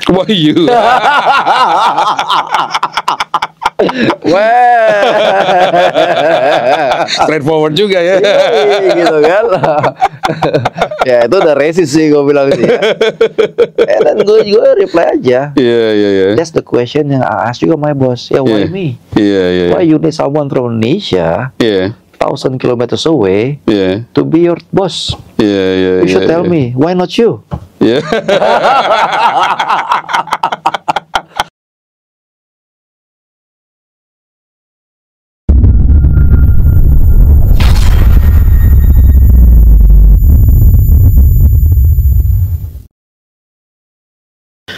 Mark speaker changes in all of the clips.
Speaker 1: Wah, you. Straightforward juga ya.
Speaker 2: Gitu kan. Ya itu udah resis sih gue bilang sih ya. Dan gue juga reply aja.
Speaker 1: Iya.
Speaker 2: That's the question yang I ask juga my boss. Ya why me?
Speaker 1: Iya.
Speaker 2: Why you need someone from Indonesia?
Speaker 1: Iya.
Speaker 2: 1,000 kilometers away to be your boss.
Speaker 1: Iya.
Speaker 2: You should tell me, why not you?
Speaker 1: Iya.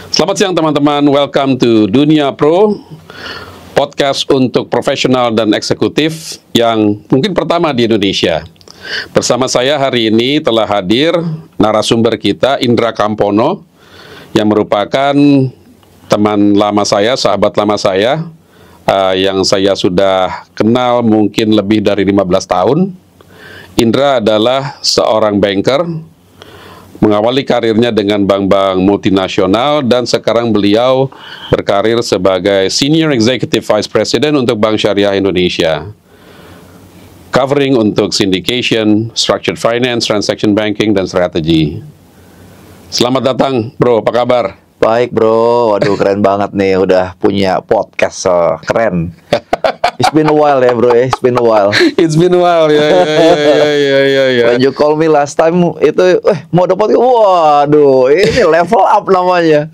Speaker 1: Selamat siang teman-teman, welcome to Dunia Pro, podcast untuk profesional dan eksekutif yang mungkin pertama di Indonesia. Bersama saya hari ini telah hadir narasumber kita, Indra Kampono, yang merupakan teman lama saya, sahabat lama saya, yang saya sudah kenal mungkin lebih dari 15 tahun. Indra adalah seorang banker, mengawali karirnya dengan bank-bank multinasional dan sekarang beliau berkarir sebagai Senior Executive Vice President untuk Bank Syariah Indonesia, covering untuk syndication, structured finance, transaction banking, dan strategi. Selamat datang, bro. Apa kabar?
Speaker 2: Baik bro, waduh keren banget nih, udah punya podcast keren. It's been a while ya bro ya, it's been a while.
Speaker 1: It's been a while, ya.
Speaker 2: When you call me last time itu, mau dapat, waduh, ini level up namanya.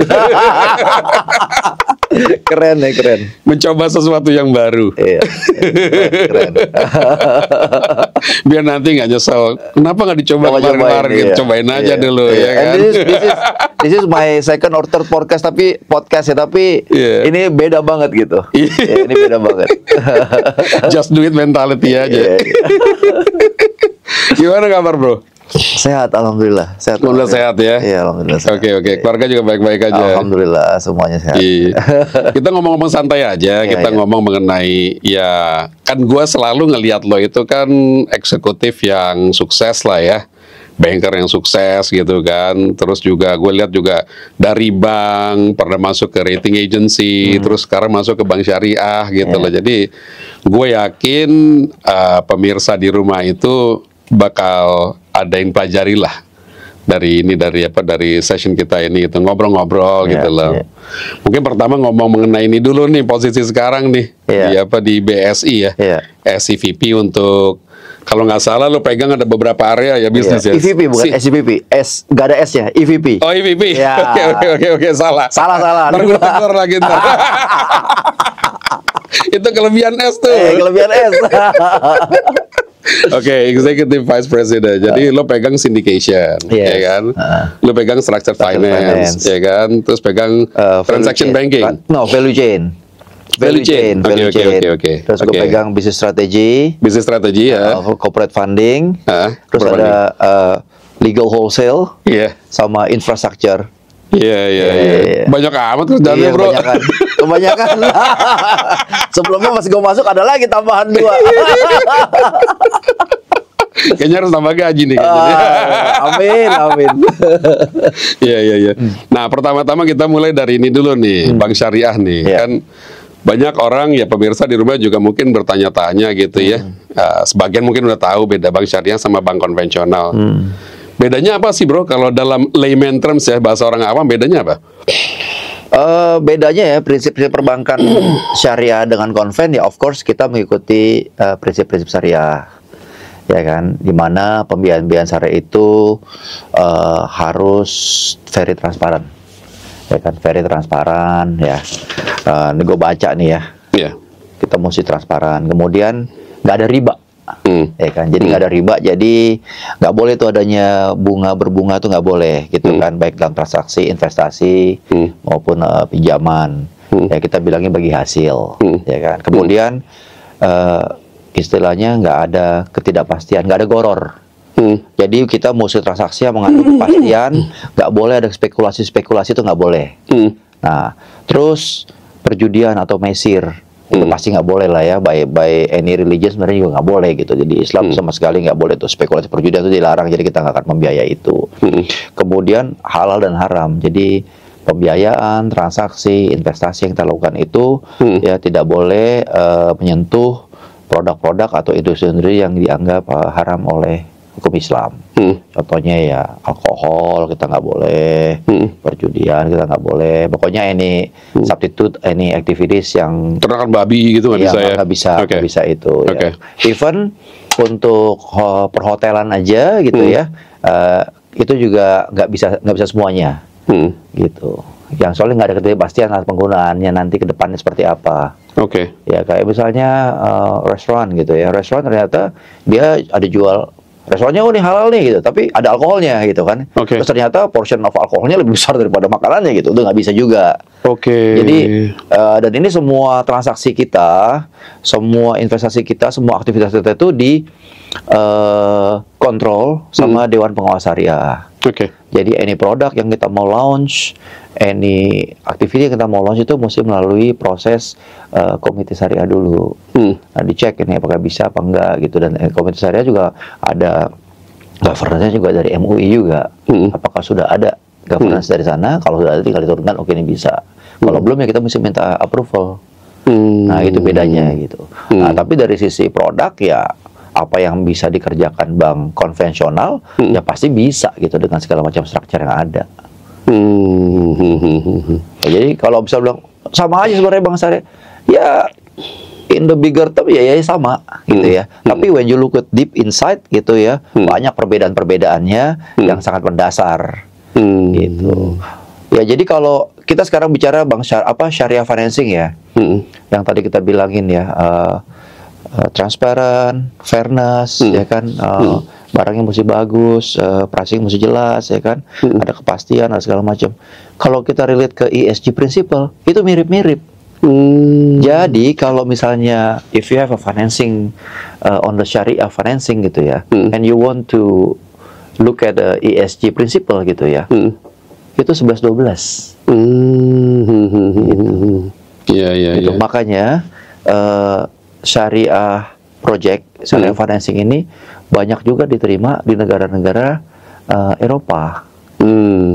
Speaker 2: Keren ya, keren.
Speaker 1: Mencoba sesuatu yang baru.
Speaker 2: Iya, keren.
Speaker 1: Biar nanti nggak nyesel. Kenapa nggak dicoba kemarin-kemarin? Gitu. Cobain aja dulu, ya kan?
Speaker 2: This is my second or third podcast, tapi ini beda banget gitu. Ini beda banget.
Speaker 1: Just do it mentality aja. Gimana kabar bro?
Speaker 2: Sehat, alhamdulillah.
Speaker 1: Alhamdulillah sehat ya.
Speaker 2: Iya, alhamdulillah sehat.
Speaker 1: Oke. Keluarga juga baik-baik aja.
Speaker 2: Alhamdulillah semuanya sehat.
Speaker 1: Iya. Kita ngomong-ngomong santai aja. Kita ngomong mengenai kan gue selalu ngelihat lo itu kan eksekutif yang sukses lah ya. Banker yang sukses gitu kan. Terus juga gue lihat juga dari bank pernah masuk ke rating agency, terus sekarang masuk ke bank syariah gitu loh. Jadi gue yakin pemirsa di rumah itu bakal ada yang pelajari lah dari session kita ini gitu, ngobrol-ngobrol gitu loh. Mungkin pertama ngomong mengenai ini dulu nih, posisi sekarang nih di BSI ya. SCVP untuk, kalau nggak salah lo pegang ada beberapa area ya bisnis ya.
Speaker 2: EVP bukan SCVP. Nggak ada S-nya, EVP.
Speaker 1: Oh, EVP.
Speaker 2: Ya.
Speaker 1: Oke, salah.
Speaker 2: Salah.
Speaker 1: Ntar gue tegur lagi ntar. Itu kelebihan S tuh.
Speaker 2: Kelebihan S.
Speaker 1: Oke, Executive Vice President. Jadi lo pegang syndication, ya kan? Lo pegang structured finance, ya kan? Terus pegang transaction banking.
Speaker 2: Value chain.
Speaker 1: Oke.
Speaker 2: Terus gue pegang business strategy.
Speaker 1: Ya.
Speaker 2: Corporate funding. Terus ada legal wholesale. Sama infrastructure.
Speaker 1: Iya. Banyak amat kerjaannya bro.
Speaker 2: Kebanyakan. Sebelumnya pas gue masuk ada lagi tambahan 2.
Speaker 1: Kayaknya harus tambah gaji nih.
Speaker 2: Amin.
Speaker 1: Iya. Nah, pertama-tama kita mulai dari ini dulu nih, Bank Syariah nih. Kan banyak orang ya, pemirsa di rumah juga mungkin bertanya-tanya gitu ya. Sebagian mungkin udah tahu beda Bank Syariah sama bank konvensional. Bedanya apa sih bro? Kalau dalam layman terms ya, bahasa orang awam, bedanya apa?
Speaker 2: Bedanya ya, prinsip-prinsip perbankan syariah dengan konven ya, of course kita mengikuti prinsip-prinsip syariah, ya kan, dimana pembiayaan syariah itu harus very transparan, ya kan, very transparan ya. Ini gue baca nih ya, kita mesti transparan, kemudian nggak ada riba. Ya kan, jadi nggak ada riba, jadi nggak boleh tuh adanya berbunga tuh nggak boleh gitu kan, baik dalam transaksi investasi maupun pinjaman. Ya kita bilangnya bagi hasil, ya kan. Kemudian istilahnya nggak ada ketidakpastian, nggak ada goror. Jadi kita mesti transaksi yang mengandung kepastian, nggak boleh ada spekulasi itu nggak boleh. Nah, terus perjudian atau mesir itu pasti nggak boleh lah ya, by any religion sebenarnya juga nggak boleh gitu. Jadi Islam sama sekali nggak boleh tuh, spekulasi perjudian itu dilarang, jadi kita nggak akan membiayai itu. Kemudian halal dan haram, jadi pembiayaan, transaksi, investasi yang kita lakukan itu ya tidak boleh menyentuh produk-produk atau industri yang dianggap haram oleh hukum Islam. Contohnya ya alkohol kita nggak boleh, perjudian kita nggak boleh. Pokoknya ini substitute any activities yang
Speaker 1: ternakan babi gitu nggak bisa ya?
Speaker 2: Nggak bisa,
Speaker 1: Oke.
Speaker 2: nggak bisa itu.
Speaker 1: Oke.
Speaker 2: Ya. Even untuk perhotelan aja gitu ya, itu juga nggak bisa semuanya. Gitu. Yang soalnya nggak ada kepastian atas penggunaannya nanti ke depannya seperti apa.
Speaker 1: Oke.
Speaker 2: Ya kayak misalnya restoran gitu ya. Restoran ternyata dia ada jual restorannya ini halal nih gitu, tapi ada alkoholnya gitu kan.
Speaker 1: Oke.
Speaker 2: Terus ternyata portion of alkoholnya lebih besar daripada makanannya gitu. Itu nggak bisa juga.
Speaker 1: Oke.
Speaker 2: Jadi dan ini semua transaksi kita, semua investasi kita, semua aktivitas kita itu di kontrol sama Dewan Pengawas Syariah.
Speaker 1: Oke.
Speaker 2: Jadi any produk yang kita mau launch, any activity yang kita mau launch itu mesti melalui proses komite syariah dulu. Nah, dicek ini apakah bisa apa enggak gitu, dan komite syariah juga ada governance juga dari MUI juga. Apakah sudah ada governance dari sana? Kalau sudah ada tinggal diturunkan, oke ini bisa. Kalau belum ya kita mesti minta approval. Nah, itu bedanya gitu. Nah, tapi dari sisi produk ya apa yang bisa dikerjakan bank konvensional ya pasti bisa gitu dengan segala macam structure yang ada. Ya, jadi kalau bisa bilang sama aja sebenarnya Bang Syariah, ya in the bigger term ya sama gitu ya. Tapi when you look at deep inside gitu ya, banyak perbedaan-perbedaannya yang sangat mendasar. Gitu. Ya jadi kalau kita sekarang bicara syariah financing ya, yang tadi kita bilangin ya, transparan, fairness, ya kan, barangnya mesti bagus, pricing mesti jelas, ya kan, ada kepastian, ada segala macam. Kalau kita relate ke ESG principle, itu mirip-mirip. Jadi kalau misalnya if you have a financing on the Sharia financing gitu ya, and you want to look at the ESG principle gitu ya, itu 11-12. Gitu. Makanya Syariah project, Syariah financing ini banyak juga diterima di negara-negara Eropa.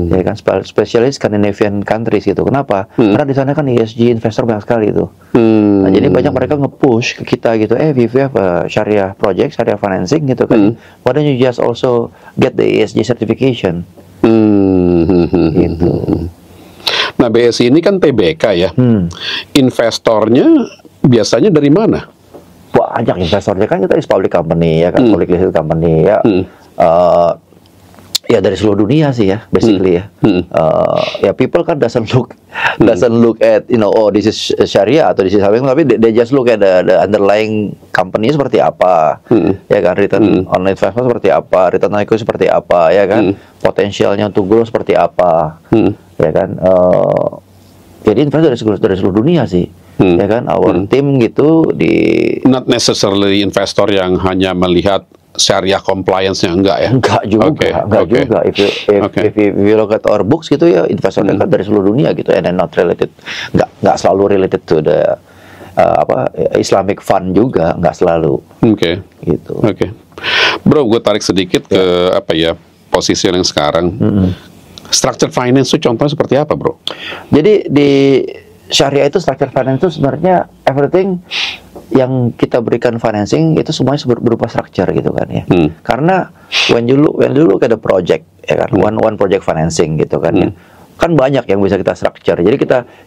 Speaker 2: Ya kan, spesialis Scandinavian countries gitu. Kenapa? Karena di sana kan ESG investor banyak sekali itu. Nah, jadi banyak mereka nge-push ke kita gitu, we have a Syariah project, Syariah financing gitu kan. Why don't you just also get the ESG certification? Gitu.
Speaker 1: Nah, BSI ini kan TBK ya. Investornya biasanya dari mana?
Speaker 2: Banyak investornya kan, kita is public company ya kan, public listed company ya. Ya dari seluruh dunia sih ya, basically ya. Ya people kan doesn't look at this is Sharia atau this is something, tapi they just look at the underlying company seperti apa, ya kan, return on investment seperti apa, return on equity seperti apa, ya kan, potensialnya untuk growth seperti apa, ya kan. Jadi investor dari seluruh dunia sih. Ya kan, our team gitu
Speaker 1: not necessarily investor yang hanya melihat syariah compliance-nya, enggak ya?
Speaker 2: Enggak juga, juga. If you look at our books gitu ya, investornya kan dari seluruh dunia gitu, and then not related, enggak selalu related to the Islamic fund juga, enggak selalu. Gitu.
Speaker 1: Bro, gue tarik sedikit ke posisi yang sekarang. Structure finance itu contohnya seperti apa, bro?
Speaker 2: Jadi di Syariah itu structure finance itu sebenarnya everything yang kita berikan financing itu semuanya berupa structure gitu kan ya. Karena when you look at the project ya kan, one project financing gitu kan ya. Kan banyak yang bisa kita structure. Jadi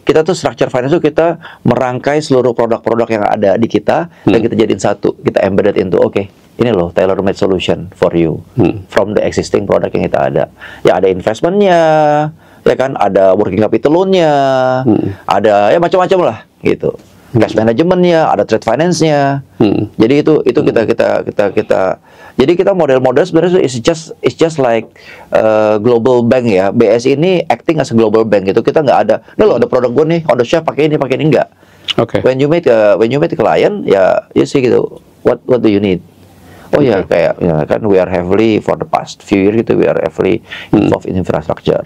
Speaker 2: kita tuh structure finance itu kita merangkai seluruh produk-produk yang ada di kita dan kita jadiin satu, kita embedded into ini loh tailor-made solution for you from the existing product yang kita ada. Ya ada investmentnya, ya kan, ada working capital loan-nya, ada ya macam-macam lah gitu. Cash management-nya, ada trade finance-nya. Jadi itu kita jadi kita model-model sebenarnya is just like global bank ya. BSI ini acting as a global bank gitu. Kita nggak ada, loh ada produk gue nih on the shelf, pakai ini enggak. When you meet a client ya you see gitu, what do you need? Kayak kan we are heavily for the past few years gitu, we are heavily involved in infrastructure.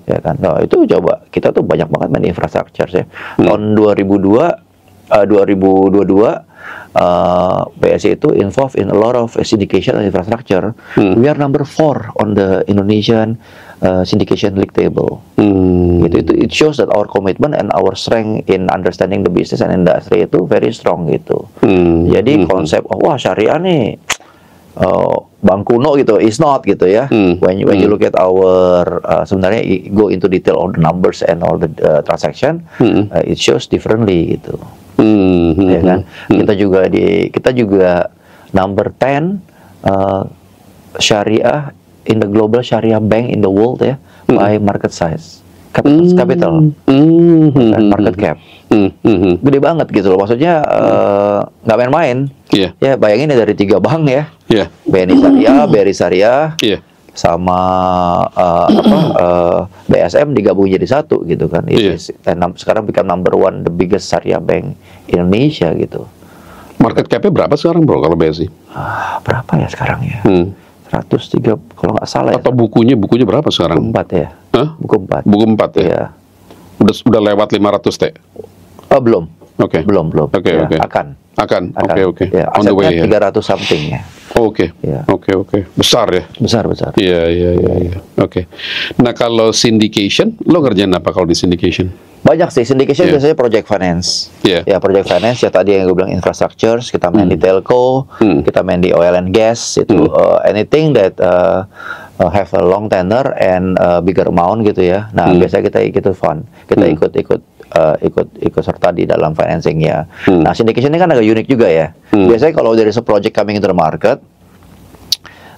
Speaker 2: Ya kan. Nah, itu coba kita tuh banyak banget main infrastructure ya. Tahun 2022 BSI itu involved in a lot of syndication and infrastructure. We are number 4 on the Indonesian syndication league table. Gitu. It shows that our commitment and our strength in understanding the business and industry itu very strong gitu. Jadi konsep wah syariah nih bank kuno gitu is not gitu ya. When you look at our sebenarnya go into detail all the numbers and all the transaction, it shows differently gitu. Ya kan? Kita juga number 10 syariah in the global syariah bank in the world ya, by market size. Capital, market cap, gede banget gitu loh. Maksudnya nggak main-main. Ya bayangin ya dari 3 bank ya, BNI Syariah, BRI Syariah, sama BSM digabung jadi satu gitu kan. Sekarang become number 1 the biggest syariah bank Indonesia gitu.
Speaker 1: Market cap-nya berapa sekarang bro kalau BSI?
Speaker 2: Berapa ya sekarang ya? 103 kalau nggak salah.
Speaker 1: Atau bukunya berapa sekarang?
Speaker 2: Buku 4 ya.
Speaker 1: Hah?
Speaker 2: Buku 4.
Speaker 1: Buku 4 ya.
Speaker 2: Iya.
Speaker 1: Udah lewat 500 T.
Speaker 2: Belum.
Speaker 1: Oke.
Speaker 2: Belum.
Speaker 1: Oke.
Speaker 2: Akan.
Speaker 1: Oke.
Speaker 2: Ya,
Speaker 1: On the way ya.
Speaker 2: 300 something ya.
Speaker 1: Oke. Besar ya.
Speaker 2: Besar.
Speaker 1: Iya. Oke. Nah kalau syndication, lo ngerjain apa kalau di syndication?
Speaker 2: Banyak sih, syndication biasanya project finance. Ya project finance ya tadi yang gue bilang infrastructure, kita main di telco, kita main di oil and gas, itu anything that have a long tenure and bigger amount gitu ya. Nah biasanya kita ikut fund, kita ikut serta di dalam financingnya. Nah syndication ini kan agak unik juga ya. Biasanya kalau dari project coming into the market,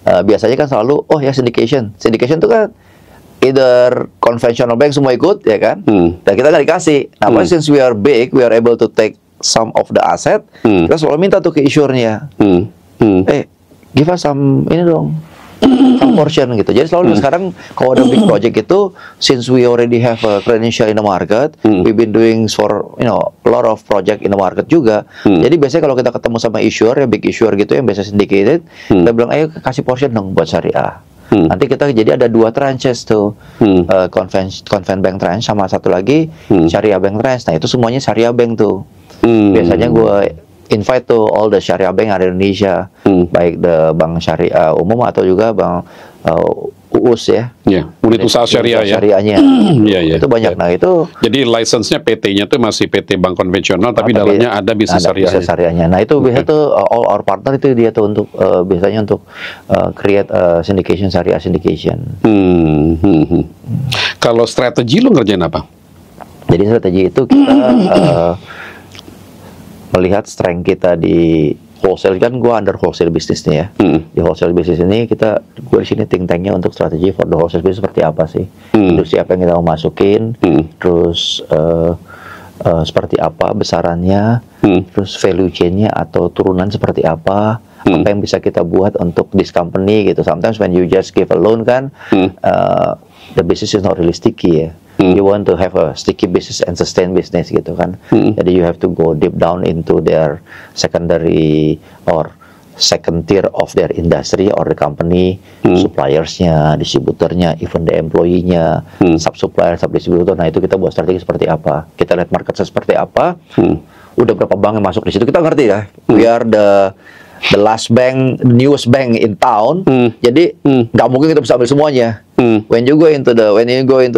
Speaker 2: biasanya kan selalu syndication itu kan either conventional bank semua ikut ya kan, dan kita nggak dikasih. Nah, since we are big, we are able to take some of the asset. Kita selalu minta tuh ke issuer-nya, give us some ini dong, some portion gitu. Jadi selalu sekarang kalau ada big project itu, since we already have a credential in the market, we've been doing for a lot of project in the market juga. Jadi biasanya kalau kita ketemu sama issuer ya big issuer gitu yang biasa syndicated, kita bilang ayo kasih portion dong buat syariah. Nanti kita jadi ada 2 tranches tuh, convent bank tranche sama satu lagi syariah bank tranche. Nah itu semuanya syariah bank tuh. Biasanya gue invite tuh all the syariah bank ada di Indonesia, baik the bank syariah umum atau juga bank UUS ya.
Speaker 1: Unit usaha syariah ya.
Speaker 2: Syariahnya. Itu banyak. Nah itu.
Speaker 1: Jadi license-nya PT-nya tuh masih PT bank konvensional, tapi dalamnya ada bisnis
Speaker 2: syariahnya. Nah itu biasanya tuh all our partner itu dia tuh untuk biasanya untuk create syndication syariah syndication.
Speaker 1: Kalau strategi lo ngerjain apa?
Speaker 2: Jadi strategi itu kita melihat strength kita di wholesale, kan gue under wholesale bisnisnya ya. Di wholesale bisnis ini gue di sini think tanknya untuk strategi for the wholesale bisnis seperti apa sih, industri apa yang kita mau masukin, terus seperti apa besarannya, terus value chain-nya atau turunan seperti apa yang bisa kita buat untuk this company gitu. Sometimes when you just give a loan kan, the business is not really sticky ya. You want to have a sticky business and sustain business gitu kan. Jadi you have to go deep down into their secondary or second tier of their industry or the company, suppliersnya, distributornya, even the employee-nya, sub-supplier, sub-distributor. Nah itu kita buat strategi seperti apa, kita lihat market seperti apa, udah berapa bank yang masuk di situ, kita ngerti ya. We are the last bank, newest bank in town. Jadi nggak mungkin kita bisa ambil semuanya. When you go into the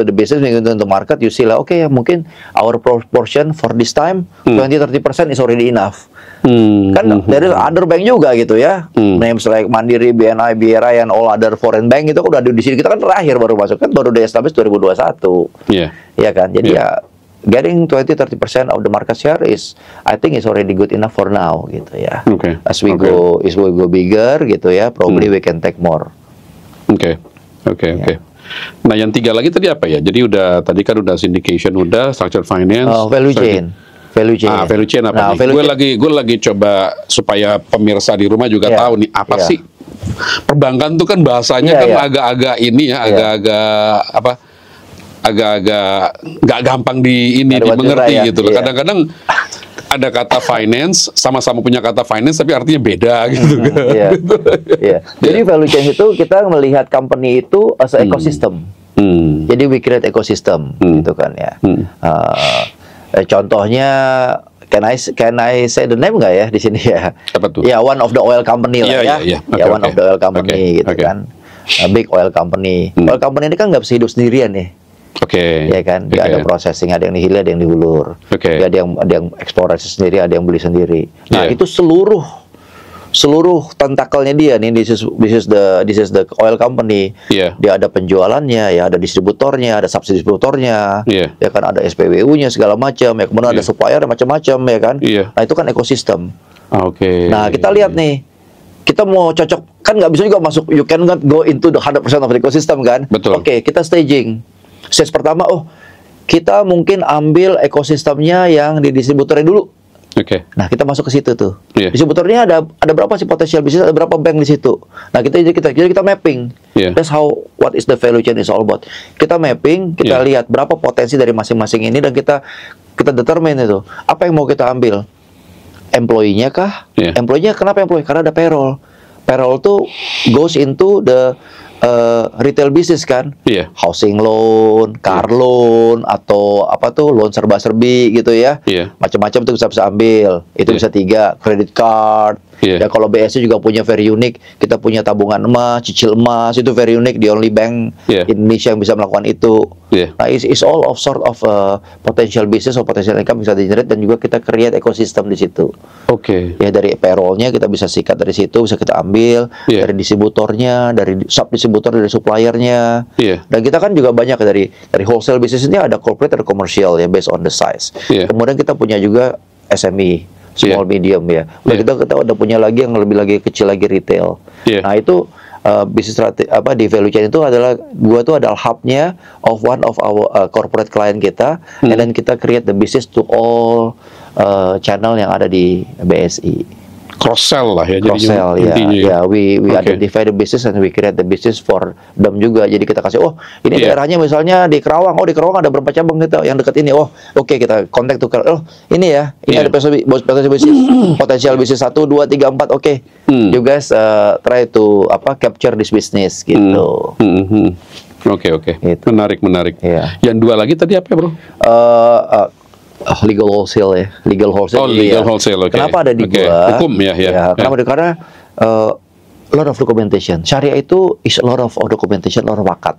Speaker 2: business, when you go into the market, you see lah, okay, mungkin our proportion for this time 20-30% is already enough. Kan dari other bank juga gitu ya, names like Mandiri, BNI, BRI, and all other foreign bank itu udah di sini. Kita kan terakhir baru masuk, kan baru di-establish 2021. Iya kan, jadi ya getting 20-30% of the market share is, I think, is already good enough for now gitu ya. As we go bigger gitu ya, probably we can take more.
Speaker 1: Oke. Nah yang 3 lagi tadi apa ya? Jadi tadi kan udah syndication, udah structured finance,
Speaker 2: value chain. Value
Speaker 1: chain apa nih? Gue lagi coba supaya pemirsa di rumah juga tahu nih apa sih perbankan tuh kan bahasanya agak-agak ini ya, agak-agak nggak gampang dimengerti gitu loh. Kadang-kadang ada kata finance, sama-sama punya kata finance, tapi artinya beda gitu.
Speaker 2: Jadi value chain itu kita melihat company itu as a ecosystem. Jadi we create ecosystem, gitu kan ya. Contohnya, can I say the name nggak ya di sini ya?
Speaker 1: Apa tuh?
Speaker 2: Ya one of the oil company lah ya.
Speaker 1: Okay,
Speaker 2: one of the oil company gitu kan. big oil company. Oil company ini kan nggak bisa hidup sendirian nih.
Speaker 1: Oke.
Speaker 2: Ya kan, dia ada processing, ada yang di hilir, ada yang di hulur. Dia ada yang eksplorasi sendiri, ada yang beli sendiri. Nah, itu seluruh tentakelnya dia nih, this is the oil company. Dia ada penjualannya, ya ada distributornya, ada subdistributornya, ya kan ada SPBU-nya segala macam, ya kemudian ada supplier macam-macam, ya kan. Nah, itu kan ekosistem. Nah, kita lihat nih, kita mau cocok kan nggak bisa juga masuk, you cannot go into the 100% of the ecosystem kan.
Speaker 1: Betul.
Speaker 2: Kita staging. Stage pertama, kita mungkin ambil ekosistemnya yang di distributornya dulu. Nah, kita masuk ke situ tuh. Distributornya ada berapa sih potensial bisnis, ada berapa bank di situ. Nah, kita mapping. That's how what is the value chain is all about. Kita mapping, kita lihat berapa potensi dari masing-masing ini dan kita determine itu. Apa yang mau kita ambil? Employee-nya kah? Employee-nya kenapa employee? Karena ada payroll. Payroll tuh goes into the retail business kan, housing loan, car loan, atau apa tuh loan serba-serbi gitu ya, macam-macam tuh bisa ambil. Itu bisa 3, credit card. Ya kalau BSI juga punya very unique, kita punya tabungan emas, cicil emas, itu very unique, the only bank Indonesia yang bisa melakukan itu. Nah, it's all of sort of potential business or potential income bisa di-generate, dan juga kita create ekosistem di situ. Ya dari payroll-nya kita bisa sikat dari situ, bisa kita ambil dari distributornya, dari sub-distributor, dari supplier-nya. Dan kita kan juga banyak dari wholesale business ini ada corporate, ada commercial ya, based on the size. Kemudian kita punya juga SME, small medium ya. Kita udah punya lagi yang lebih lagi kecil lagi, retail. Nah, itu bisnis di value chain itu adalah hubnya of one of our corporate client kita, and then kita create the business to all channel yang ada di BSI.
Speaker 1: Cross sell lah ya.
Speaker 2: Cross sell ya. We identify the business and we create the business for them juga. Jadi kita kasih, ini daerahnya misalnya di Kerawang. Di Kerawang ada berapa cabang kita yang dekat ini. Kita kontak tuh. Ini ya. Ini ada potensial bisnis 1, 2, 3, 4. You guys try to capture this business gitu.
Speaker 1: Gitu. Menarik. Yang 2 lagi tadi apa, Bro?
Speaker 2: Legal wholesale ya, legal wholesale.
Speaker 1: Legal wholesale.
Speaker 2: Kenapa ada di gua?
Speaker 1: Hukum ya.
Speaker 2: Kenapa? Karena lot of documentation. Syariah itu is a lot of documentation, lot of wakat,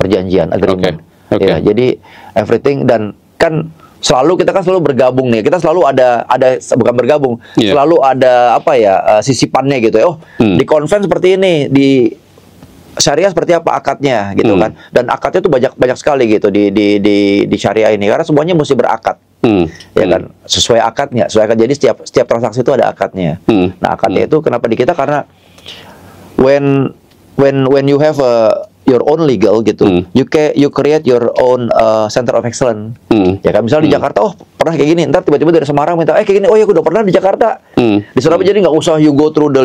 Speaker 2: perjanjian, agreement. Ya, jadi everything, dan kan kita selalu bergabung nih. Kita selalu ada bukan bergabung, selalu ada sisipannya gitu ya. Di konven seperti ini, di syariah seperti apa akadnya gitu kan. Dan akadnya tuh banyak sekali gitu di syariah ini, karena semuanya mesti berakad. Ya kan, sesuai akadnya, jadi setiap transaksi itu ada akadnya. Nah, akadnya itu kenapa di kita, karena when you have your own legal gitu, you create your own center of excellence. Ya kan, misal di Jakarta, pernah kayak gini, ntar tiba-tiba dari Semarang minta kayak gini, ya aku udah pernah di Jakarta. Di Surabaya, jadi nggak usah you go through the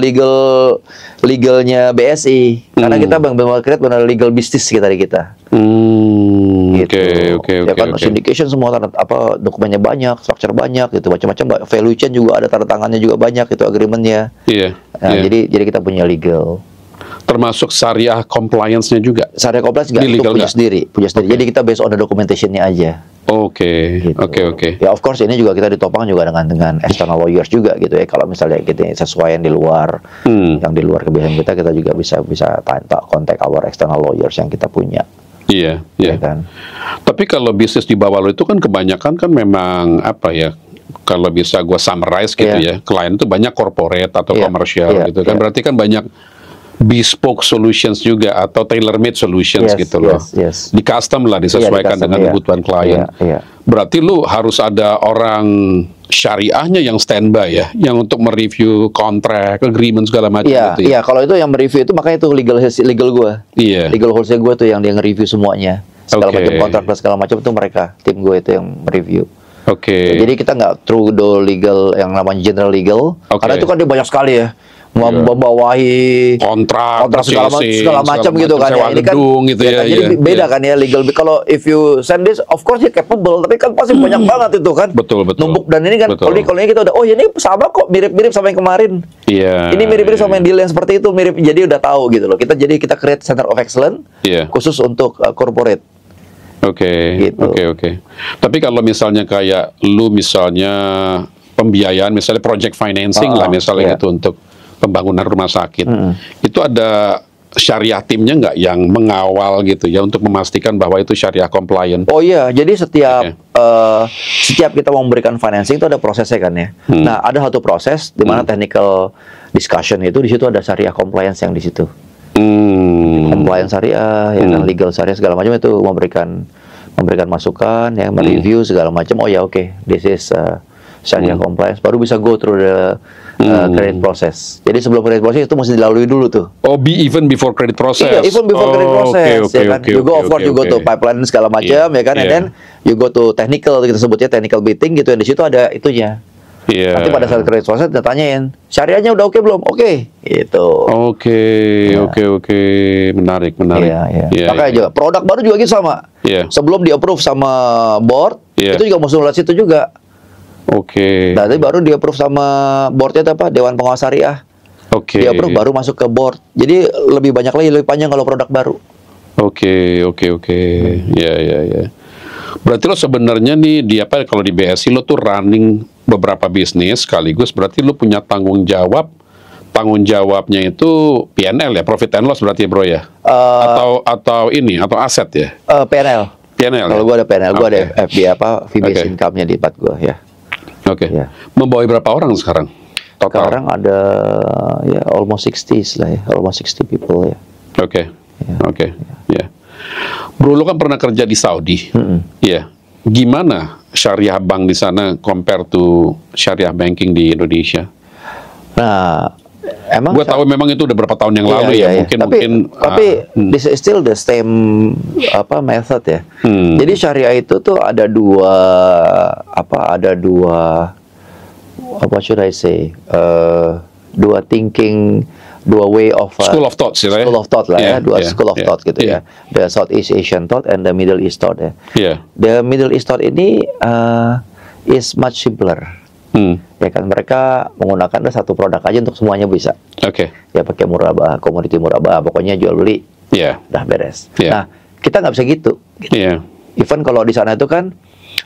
Speaker 2: legalnya BSI, karena kita create benar legal business kita di kita. Ya kan, syndication semua dokumennya banyak, structure banyak gitu, macam-macam. Value chain juga ada tanda tangannya juga banyak itu, agreementnya. Jadi kita punya legal.
Speaker 1: Termasuk syariah compliance-nya juga.
Speaker 2: Syariah compliance punya sendiri. Jadi kita based on the documentation-nya aja.
Speaker 1: Oke.
Speaker 2: Ya, of course ini juga kita ditopang juga dengan external lawyers juga gitu ya. Kalau misalnya kita sesuai yang di luar, yang di luar kebiasaan kita juga bisa kontak our external lawyers yang kita punya.
Speaker 1: Iya.
Speaker 2: Kan?
Speaker 1: Tapi kalau bisnis di bawah lo itu kan kebanyakan kan memang kalau bisa gue summarize gitu ya, klien itu banyak corporate atau komersial gitu kan. Berarti kan banyak bespoke solutions juga atau tailor-made solutions gitu loh. Di custom lah, disesuaikan dengan kebutuhan klien. Berarti lu harus ada orang syariahnya yang standby ya, yang untuk mereview kontrak, agreement segala macam gitu ya.
Speaker 2: Kalau itu yang mereview itu, makanya itu legal gue. Legal wholesale gue tuh yang dia nge-review semuanya. Segala macam kontrak dan segala macam itu mereka, tim gue itu yang mereview. Jadi kita nggak through the legal yang namanya general legal, karena itu kan dia banyak sekali ya. Membawahi kontrak segala macam gitu kan ya. Ini kan
Speaker 1: gitu ya,
Speaker 2: jadi beda kan ya legal. Kalau if you send this, of course you capable, tapi kan pasti banyak banget itu kan.
Speaker 1: Betul.
Speaker 2: Numpuk, dan ini kan kalau ini kita udah ini sama kok, mirip-mirip sama yang kemarin. Ini mirip-mirip sama yang deal yang seperti itu, mirip, jadi udah tahu gitu loh. Kita create center of excellence khusus untuk corporate.
Speaker 1: Oke. Tapi kalau misalnya kayak lu misalnya pembiayaan, misalnya project financing lah misalnya gitu untuk pembangunan rumah sakit, itu ada syariah timnya nggak yang mengawal gitu ya untuk memastikan bahwa itu syariah compliant?
Speaker 2: Oh iya, jadi setiap
Speaker 1: Oke.
Speaker 2: setiap kita mau memberikan financing itu ada prosesnya kan ya. Nah, ada satu proses di mana technical discussion itu di situ ada syariah compliance yang di situ. Compliance syariah, ya kan, legal syariah segala macam itu memberikan masukan, ya, mereview segala macam. Oh ya, oke, this is syariah compliance, baru bisa go through the credit process. Jadi sebelum credit process itu mesti dilalui dulu tuh.
Speaker 1: Oh, even before credit process.
Speaker 2: Iya, even before credit process,
Speaker 1: Okay,
Speaker 2: ya kan. You go, of course, you go to pipeline segala macam, ya kan, and then you go to technical, kita sebutnya technical bidding gitu, yang di situ ada itunya.
Speaker 1: Iya.
Speaker 2: Nanti pada saat credit process ditanyain, syariahnya udah oke belum? Oke, gitu.
Speaker 1: Oke, menarik.
Speaker 2: Iya. Makanya juga produk baru juga gitu sama.
Speaker 1: Iya.
Speaker 2: Sebelum di approve sama board,
Speaker 1: Iya.
Speaker 2: itu juga mesti lihat situ juga.
Speaker 1: Oke.
Speaker 2: Nanti baru di approve sama boardnya itu apa? Dewan Pengawas Syariah.
Speaker 1: Oke.
Speaker 2: Di approve baru masuk ke board. Jadi lebih banyak lagi, lebih panjang kalau produk baru.
Speaker 1: Oke. Ya. Berarti lo sebenarnya nih di apa kalau di BSI lo tuh running beberapa bisnis sekaligus, berarti lo punya tanggung jawab. Tanggung jawabnya itu P&L ya, profit and loss berarti bro ya? Atau aset ya?
Speaker 2: PNL.
Speaker 1: P&L.
Speaker 2: Kalau gue ada PNL, gue ada
Speaker 1: Oke.
Speaker 2: FB fee-based
Speaker 1: Oke.
Speaker 2: income-nya di tempat gue ya.
Speaker 1: Oke.
Speaker 2: Ya.
Speaker 1: Membawa berapa orang sekarang? Total.
Speaker 2: Sekarang ada ya almost 60 lah ya, almost 60 people ya.
Speaker 1: Oke. Ya. Bro, lo kan pernah kerja di Saudi. Ya. Gimana syariah bank di sana compare to syariah banking di Indonesia?
Speaker 2: Nah, emang
Speaker 1: Gue tahu memang itu udah berapa tahun yang lalu ya.
Speaker 2: Iya. Tapi this is still the same method ya. Jadi syariah itu tuh ada dua what should I say? Dua thinking, dua way of
Speaker 1: school of thoughts ya.
Speaker 2: school of thought lah ya, dua school of thought gitu
Speaker 1: yeah.
Speaker 2: ya. The Southeast Asian thought and the Middle East thought ya.
Speaker 1: Yeah.
Speaker 2: The Middle East thought ini is much simpler. Ya kan, mereka menggunakan satu produk aja untuk semuanya bisa.
Speaker 1: Oke.
Speaker 2: Ya pakai murabah, komoditi murabah, pokoknya jual beli,
Speaker 1: Iya.
Speaker 2: udah beres.
Speaker 1: Yeah.
Speaker 2: Nah, kita nggak bisa gitu.
Speaker 1: Iya.
Speaker 2: Even kalau di sana itu kan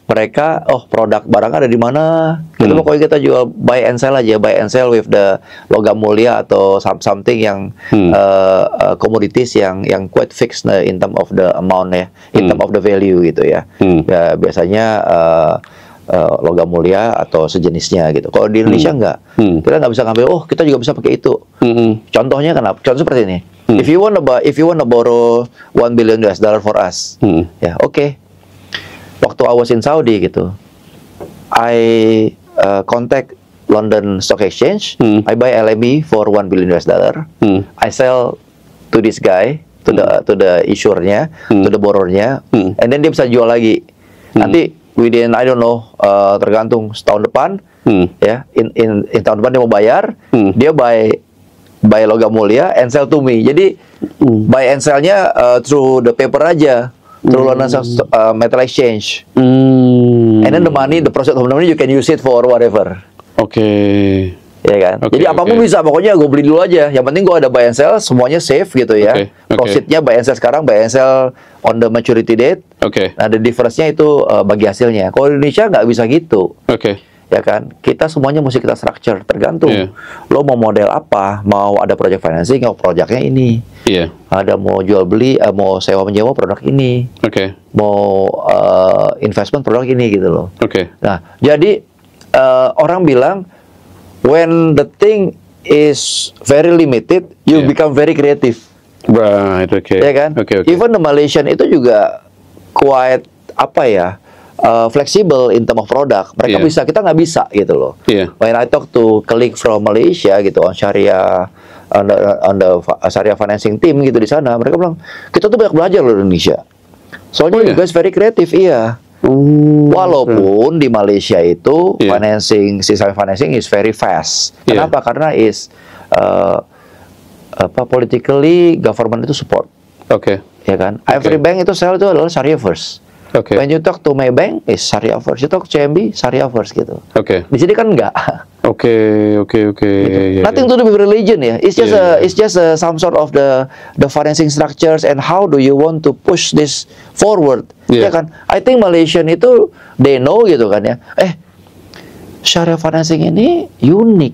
Speaker 2: mereka, produk barang ada di mana, kita pokoknya kita jual buy and sell aja, buy and sell with the logam mulia atau something yang commodities yang quite fixed in term of the amount ya, in term of the value gitu ya. Ya biasanya logam mulia atau sejenisnya gitu. Kalau di Indonesia enggak, kita nggak bisa ngambil. Oh, kita juga bisa pakai itu. Contohnya kenapa? Contoh seperti ini. If you wanna borrow $1 billion for us, ya oke. Waktu I was in Saudi gitu, I contact London Stock Exchange, I buy LME for $1 billion, I sell to this guy, to the issuernya, to the borrowernya, and then dia bisa jual lagi. Nanti within I don't know, tergantung setahun depan, ya, in tahun depan dia mau bayar, dia buy logam mulia and sell to me. Jadi buy and sell-nya through the paper aja. Through London Metal Exchange, and then the process of the money you can use it for whatever.
Speaker 1: Oke.
Speaker 2: Ya kan.
Speaker 1: Oke,
Speaker 2: Jadi apapun bisa, pokoknya gue beli dulu aja. Yang penting gue ada buy and sell, semuanya safe gitu ya.
Speaker 1: Oke.
Speaker 2: Profitnya buy and sell sekarang, buy and sell on the maturity date.
Speaker 1: Oke.
Speaker 2: Nah, the difference-nya itu bagi hasilnya. Kalau di Indonesia nggak bisa gitu.
Speaker 1: Oke.
Speaker 2: Ya kan, kita semuanya mesti kita structure, tergantung lo mau model apa, mau ada project financing, mau projeknya ini, ada mau jual beli, mau sewa menyewa produk ini, mau investment produk ini gitu loh. Nah, jadi orang bilang when the thing is very limited, you become very creative.
Speaker 1: Right,
Speaker 2: Ya kan? Even the Malaysian itu juga quite flexible in term of product. Mereka bisa, kita nggak bisa gitu loh. When I talk to colleague from Malaysia gitu on Syariah, on the Syariah financing team gitu di sana, mereka bilang kita tuh banyak belajar loh di Indonesia. Soalnya you guys very creative, Walaupun di Malaysia itu sistem financing is very fast. Kenapa? Karena politically government itu support. Ya kan? Every bank itu sell itu adalah Syariah first. When you talk to Maybank, is Syariah first. You talk to CMB, Syariah first gitu. Di sini kan enggak. Gitu. Nothing to do with religion ya. It's just some sort of the financing structures and how do you want to push this forward. Ya kan? I think Malaysian itu they know gitu kan ya. Syariah financing ini unik.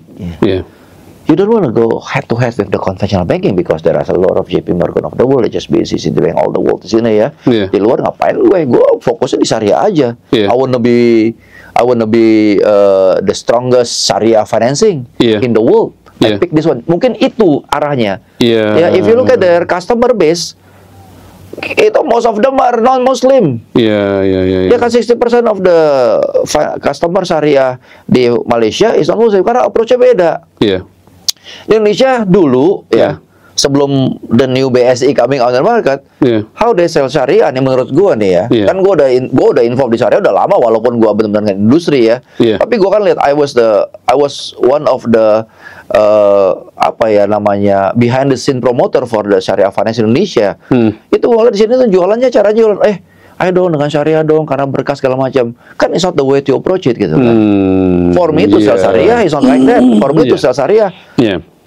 Speaker 2: you don't want to go head to head with the conventional banking because there are a lot of JP Morgan of the world, HSBC, Citibank, all the world di sini ya.
Speaker 1: Yeah.
Speaker 2: Di luar ngapain gue fokusnya di syariah aja.
Speaker 1: Yeah.
Speaker 2: I wanna be the strongest syariah financing in the world. I pick this one. Mungkin itu arahnya. Ya, if you look at their customer base, itu most of them are non-Muslim. Ya kan 60% of the customer syariah di Malaysia is non-Muslim karena approach-nya beda. Di Indonesia dulu sebelum the new BSI coming out in the market, how they sell syariah nih menurut gua nih ya. Kan gua udah involved di syariah udah lama walaupun gua benar-benar industri ya. Tapi gua kan lihat I was one of the behind the scene promoter for the syariah finance Indonesia. Itu gua lihat di sini tuh jualannya cara jualan ayo dong dengan syariah dong karena berkas segala macam. Kan it's not the way to approach it gitu kan. For me to sell syariah is not like that. For me to sell syariah.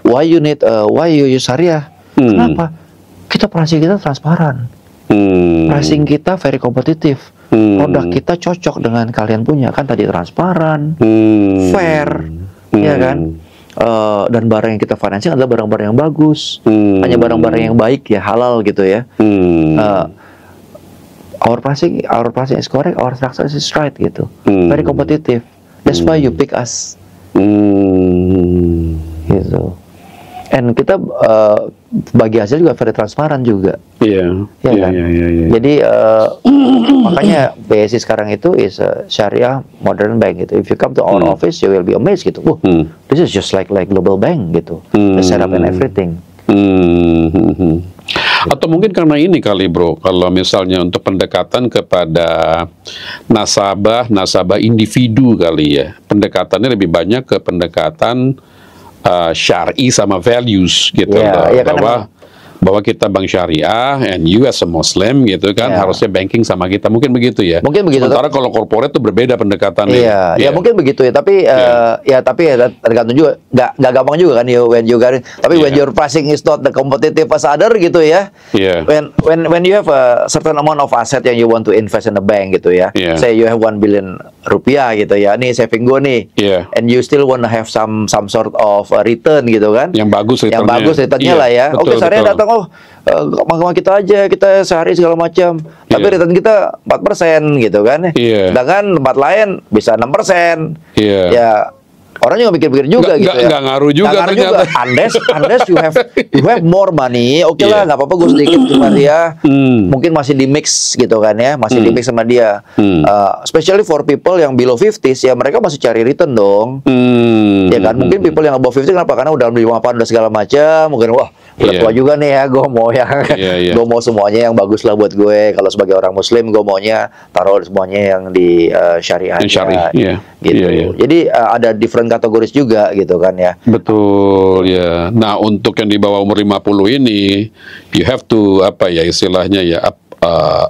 Speaker 2: Why you use syariah? Kenapa? Pricing kita transparan. Pricing kita very kompetitif. Produk kita cocok dengan kalian punya kan tadi transparan, fair, ya kan? Dan barang yang kita financing adalah barang-barang yang bagus, hanya barang-barang yang baik ya, halal gitu ya. Our pricing is correct, our structure is right gitu, very kompetitif. That's why you pick us. Gitu. And kita bagi hasil juga very transparan juga. Jadi makanya BSI sekarang itu is a syariah modern bank gitu. If you come to our office, you will be amazed gitu. This is just like global bank gitu. The setup and everything.
Speaker 1: Atau mungkin karena ini kali bro, kalau misalnya untuk pendekatan kepada nasabah individu kali ya, pendekatannya lebih banyak ke pendekatan syar'i sama values gitu bahwa kita bank syariah and you as a Muslim gitu kan harusnya banking sama kita, mungkin begitu ya.
Speaker 2: Mungkin begitu.
Speaker 1: Sementara kalau corporate itu berbeda pendekatannya.
Speaker 2: Ya mungkin begitu ya. Tapi tergantung juga. Nggak gampang juga kan when your pricing is not the competitive as other gitu ya. When you have a certain amount of asset yang you want to invest in a bank gitu ya. Say you have 1 billion rupiah gitu ya. Nih saving gue nih. And you still want to have some sort of return gitu kan.
Speaker 1: Yang bagus returnnya
Speaker 2: lah ya. Oke, syariah datang maka kita aja, kita sehari segala macam. Tapi return kita 4% gitu kan. Sedangkan tempat lain bisa 6%. Ya orang juga mikir-mikir juga gitu ya.
Speaker 1: Nggak ngaruh juga ternyata.
Speaker 2: Unless you have more money, oke lah, nggak apa-apa gue sedikit sama dia. Mungkin masih di mix gitu kan ya, masih di mix sama dia. Especially for people yang below 50s ya, mereka masih cari return dong. Ya kan, mungkin people yang above 50 kenapa? Karena udah beli mapan udah segala macam, mungkin wah udah tua juga nih ya, gue mau gue mau semuanya yang bagus lah buat gue. Kalau sebagai orang Muslim, gue maunya taruh semuanya yang di syariah aja, gitu. Jadi ada different kategoris juga gitu kan ya.
Speaker 1: Betul ya. Nah untuk yang di bawah umur 50 ini, you have to istilahnya ya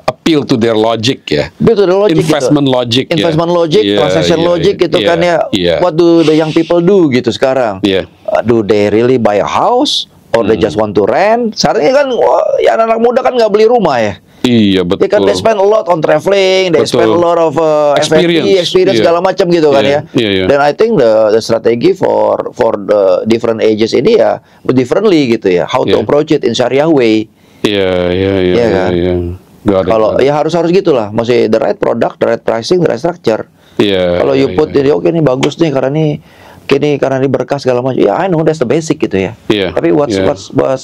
Speaker 1: appeal to their logic ya. Investment logic,
Speaker 2: transaction logic gitu kan ya. What do the young people do gitu sekarang? Do they really buy a house or they just want to rent? Sekarang kan ya anak-anak muda kan nggak beli rumah ya.
Speaker 1: Iya betul.
Speaker 2: They spend a lot on traveling, they spend a lot of experience segala macam gitu kan ya. Dan I think the strategy for the different ages ini ya differently gitu ya. How to approach it in Syariah way. Iya. Kalau ya harus gitulah. Masih the right product, the right pricing, the right structure. Kalau you put ini oke nih bagus nih karena ini berkas segala macam. Ya I know that's the basic gitu ya. Tapi what's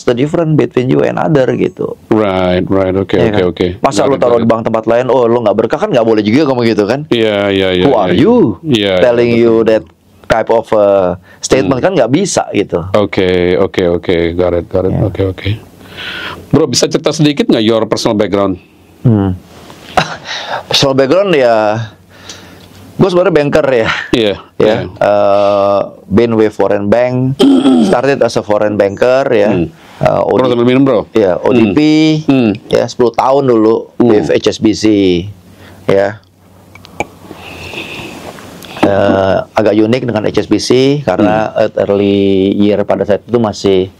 Speaker 2: the difference between you and other gitu.
Speaker 1: Right. Oke.
Speaker 2: Masa lu taruh di bank tempat lain, lu nggak berkah kan nggak boleh juga kamu gitu kan? Who are you telling you that type of statement kan nggak bisa gitu.
Speaker 1: Oke. Got it. Oke. Bro, bisa cerita sedikit nggak your personal background?
Speaker 2: Personal background ya, gue sebenarnya banker ya. Been with foreign bank, started as a foreign banker ya.
Speaker 1: Sambil minum bro.
Speaker 2: Ya, ODP, ya 10 tahun dulu with HSBC, ya. Agak unik dengan HSBC karena at early year pada saat itu masih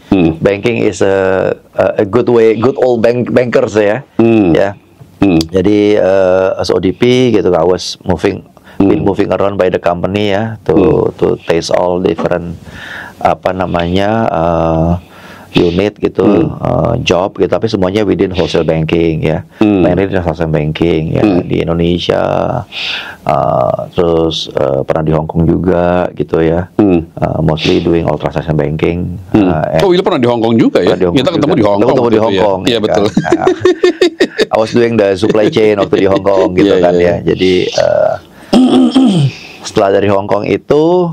Speaker 2: banking is a good old bankers ya. Jadi as ODP gitu, I was been moving around by the company ya to taste all different apa namanya unit gitu, job gitu, tapi semuanya within wholesale banking ya, mainly di wholesale banking ya di Indonesia, terus pernah di Hong Kong juga gitu ya, mostly doing all transaction banking.
Speaker 1: Will pernah di Hong Kong juga ya? Kita ketemu di Hong Kong.
Speaker 2: Ketemu di Hong Kong.
Speaker 1: Iya betul.
Speaker 2: Kan? I was doing the supply chain waktu di Hong Kong gitu kan ya. Jadi setelah dari Hong Kong itu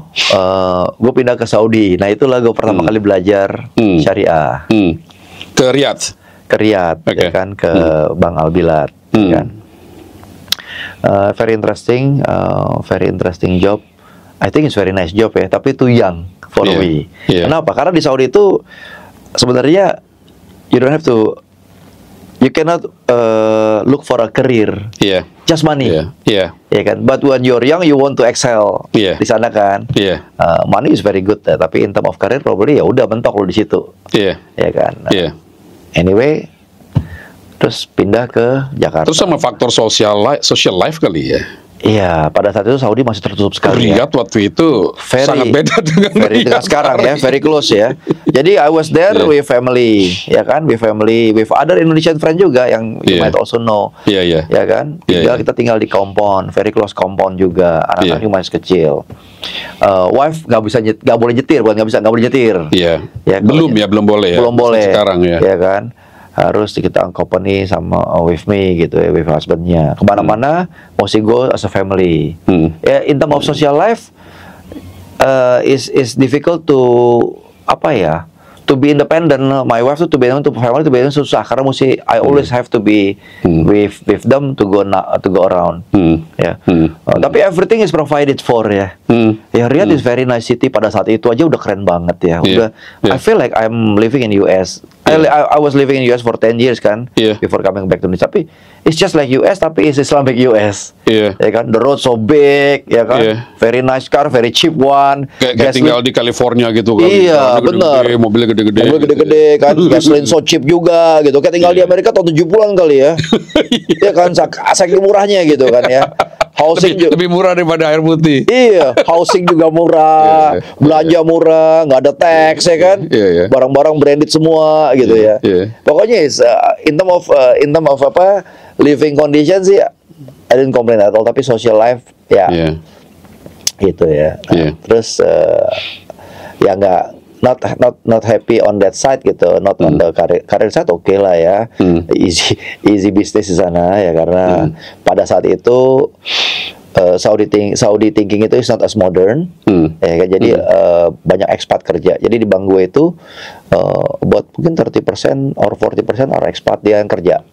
Speaker 2: gue pindah ke Saudi. Nah itulah gue pertama kali belajar syariah.
Speaker 1: Ke Riyadh.
Speaker 2: Ke Riyadh, ya kan, ke Bang Albilad, ya kan. Very interesting job. I think it's very nice job ya. Tapi too young for me. Kenapa? Karena di Saudi itu sebenarnya you don't have to, you cannot look for a career. Just money. Ya kan. But when you're young, you want to excel di sana kan. Money is very good, tapi in term of career probably ya udah mentok lo di situ. Ya kan. Anyway, terus pindah ke Jakarta.
Speaker 1: Terus sama faktor social life kali ya.
Speaker 2: Iya, pada saat itu Saudi masih tertutup sekali.
Speaker 1: Riyadh waktu itu sangat beda dengan
Speaker 2: Riyadh sekarang ya, very close ya. Jadi I was there with family, ya kan, with other Indonesian friend juga yang you might also know, ya kan. Kita tinggal di compound, very close compound juga, anak-anaknya masih kecil. Wife nggak boleh nyetir, nggak boleh nyetir.
Speaker 1: Ya, belum boleh ya.
Speaker 2: Belum boleh.
Speaker 1: Sekarang ya
Speaker 2: kan. Harus kita accompany sama with me gitu ya, with husbandnya kemana-mana, mesti go as a family. Ya, in term of social life is difficult to to be independent. My wife to be independent, to family to be independent susah karena mesti I always have to be with them to go around. Tapi everything is provided for ya. Riyadh is very nice city pada saat itu aja udah keren banget ya. I feel like I'm living in US. I was living in US for 10 years kan, before coming back to Indonesia. Tapi it's just like US, tapi it's Islamic US. Ya kan, the road so big, ya kan, very nice car, very cheap one.
Speaker 1: Kayak tinggal di California gitu kan.
Speaker 2: Iya, benar.
Speaker 1: Mobilnya
Speaker 2: gede-gede kan, gasoline so cheap juga gitu. Kayak tinggal di Amerika tahun 70-an kali ya. Ya kan, saking murahnya gitu kan ya. Housing
Speaker 1: lebih murah daripada air putih.
Speaker 2: Iya, housing juga murah, belanja murah, nggak ada tax ya kan. Barang-barang branded semua gitu ya. Pokoknya in term of living condition sih I didn't complain at all, tapi social life ya gitu ya. Terus ya not happy on that side gitu, not on the career side lah ya. Easy business di sana ya, karena pada saat itu Saudi thinking itu is not as modern, ya kan? Jadi banyak expat kerja. Jadi di bank gue itu buat mungkin 30% or 40% orang expat dia yang kerja.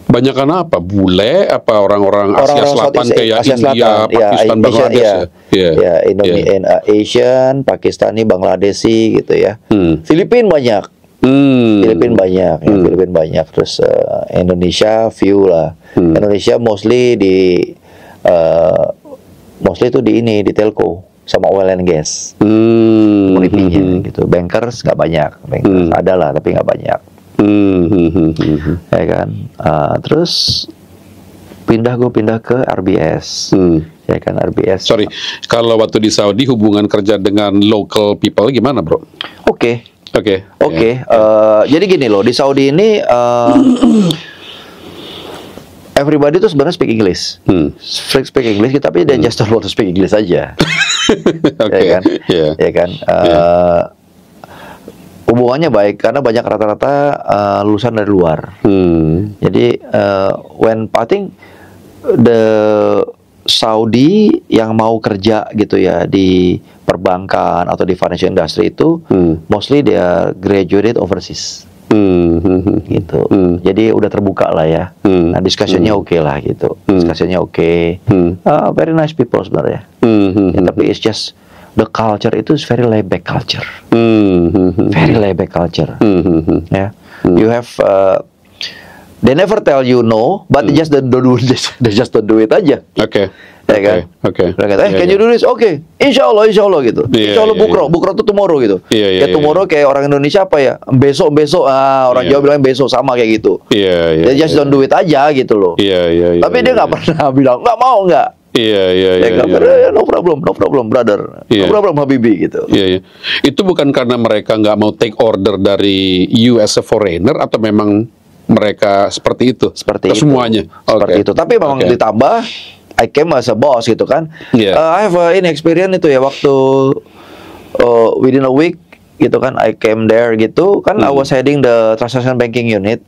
Speaker 1: Banyakan apa? Bule apa orang-orang Asia Selatan kayak India, Pakistan, Bangladesh ya? Asian,
Speaker 2: Pakistani, Bangladeshi gitu ya. Filipina banyak. Filipina banyak. Terus Indonesia few lah. Indonesia mostly itu di telco sama oil and gas. Komoditinya gitu. Bankers nggak banyak. Ada lah tapi nggak banyak. Ya kan. Terus gue pindah ke RBS. Ya kan, RBS.
Speaker 1: Sorry, kalau waktu di Saudi hubungan kerja dengan local people gimana, bro?
Speaker 2: Oke. Jadi gini loh, di Saudi ini everybody tuh sebenarnya speak English. Speak English, tapi they just don't want to speak English aja. Ya kan. Hubungannya baik karena banyak rata-rata lulusan dari luar. Jadi when I think the Saudi yang mau kerja gitu ya di perbankan atau di financial industry itu mostly dia graduated overseas. Gitu. Jadi udah terbuka lah ya. Nah, discussionnya oke lah gitu. Discussionnya oke. Very nice people sebenarnya. Tapi it's just the culture itu is very laid back culture. Very laid back culture. Ya. You have they never tell you no, but they just don't do it aja. Ya kan? Can you do this? Insya Allah gitu. Insya Allah bukro tuh tomorrow gitu. Tomorrow kayak orang Indonesia apa ya? Besok. Orang Jawa bilang besok, sama kayak gitu. They just don't do it aja gitu loh. Tapi dia nggak pernah bilang nggak mau nggak. Ya kan, no problem, brother.
Speaker 1: Iya.
Speaker 2: No problem, Habibi gitu.
Speaker 1: Iya. Itu bukan karena mereka nggak mau take order dari you as a foreigner atau memang mereka seperti itu?
Speaker 2: Seperti
Speaker 1: Atau
Speaker 2: itu.
Speaker 1: semuanya.
Speaker 2: Seperti
Speaker 1: Oke.
Speaker 2: itu. Tapi memang
Speaker 1: Oke.
Speaker 2: ditambah, I came as a boss gitu kan.
Speaker 1: Iya.
Speaker 2: I have ini experience itu ya waktu within a week gitu kan, I came there gitu kan. I was heading the transaction banking unit,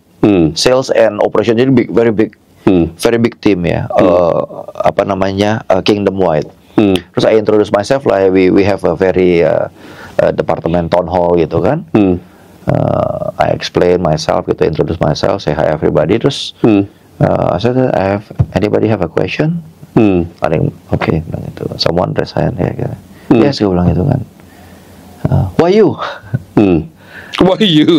Speaker 2: sales and operation, jadi very big team ya. Apa namanya, kingdom wide. Terus I introduce myself lah. We have a very department town hall gitu kan. I explain myself gitu, introduce myself, say hi everybody. Terus I said, anybody have a question? Paling oke, bilang itu. Someone raise hand ya kan. Yes, gue bilang itu kan. Why you?
Speaker 1: Why you?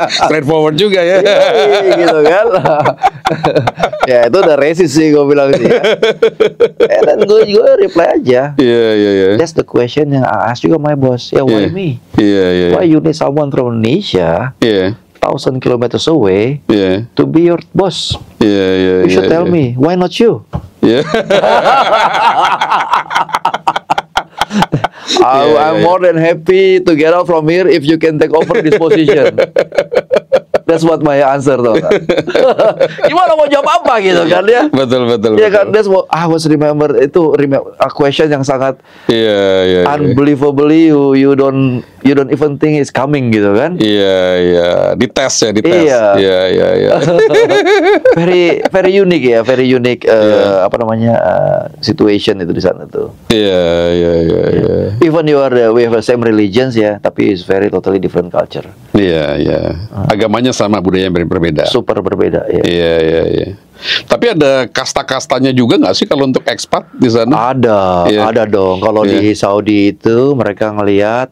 Speaker 1: Straightforward juga ya.
Speaker 2: Gitu kan. Ya itu udah resist sih gue bilang sih ya. Dan gue reply aja.
Speaker 1: Iya.
Speaker 2: That's the question yang I ask juga my boss. Ya, why me?
Speaker 1: Iya.
Speaker 2: Why you need someone from Indonesia,
Speaker 1: Iya.
Speaker 2: 1,000 kilometers away,
Speaker 1: Iya.
Speaker 2: to be your boss?
Speaker 1: Iya.
Speaker 2: You should tell me. Why not you?
Speaker 1: Iya.
Speaker 2: I'm more than happy to get out from here if you can take over this position. That's what my answer tuh. Gimana mau jawab apa gitu kan ya?
Speaker 1: Betul.
Speaker 2: Ya kan, that's what I was remember a question yang sangat
Speaker 1: Iya.
Speaker 2: unbelievably you don't even think it's coming gitu kan?
Speaker 1: Iya. Dites.
Speaker 2: Iya.
Speaker 1: Iya.
Speaker 2: Very unique ya, very unique apa namanya situation itu di sana tuh.
Speaker 1: Iya.
Speaker 2: Even we have the same religions ya, tapi it's very totally different culture.
Speaker 1: Iya. Agamanya sama, budaya yang berbeda.
Speaker 2: Super berbeda ya.
Speaker 1: Iya. Tapi ada kasta-kastanya juga nggak sih kalau untuk ekspat di sana?
Speaker 2: Ada dong. Kalau di Saudi itu mereka ngelihat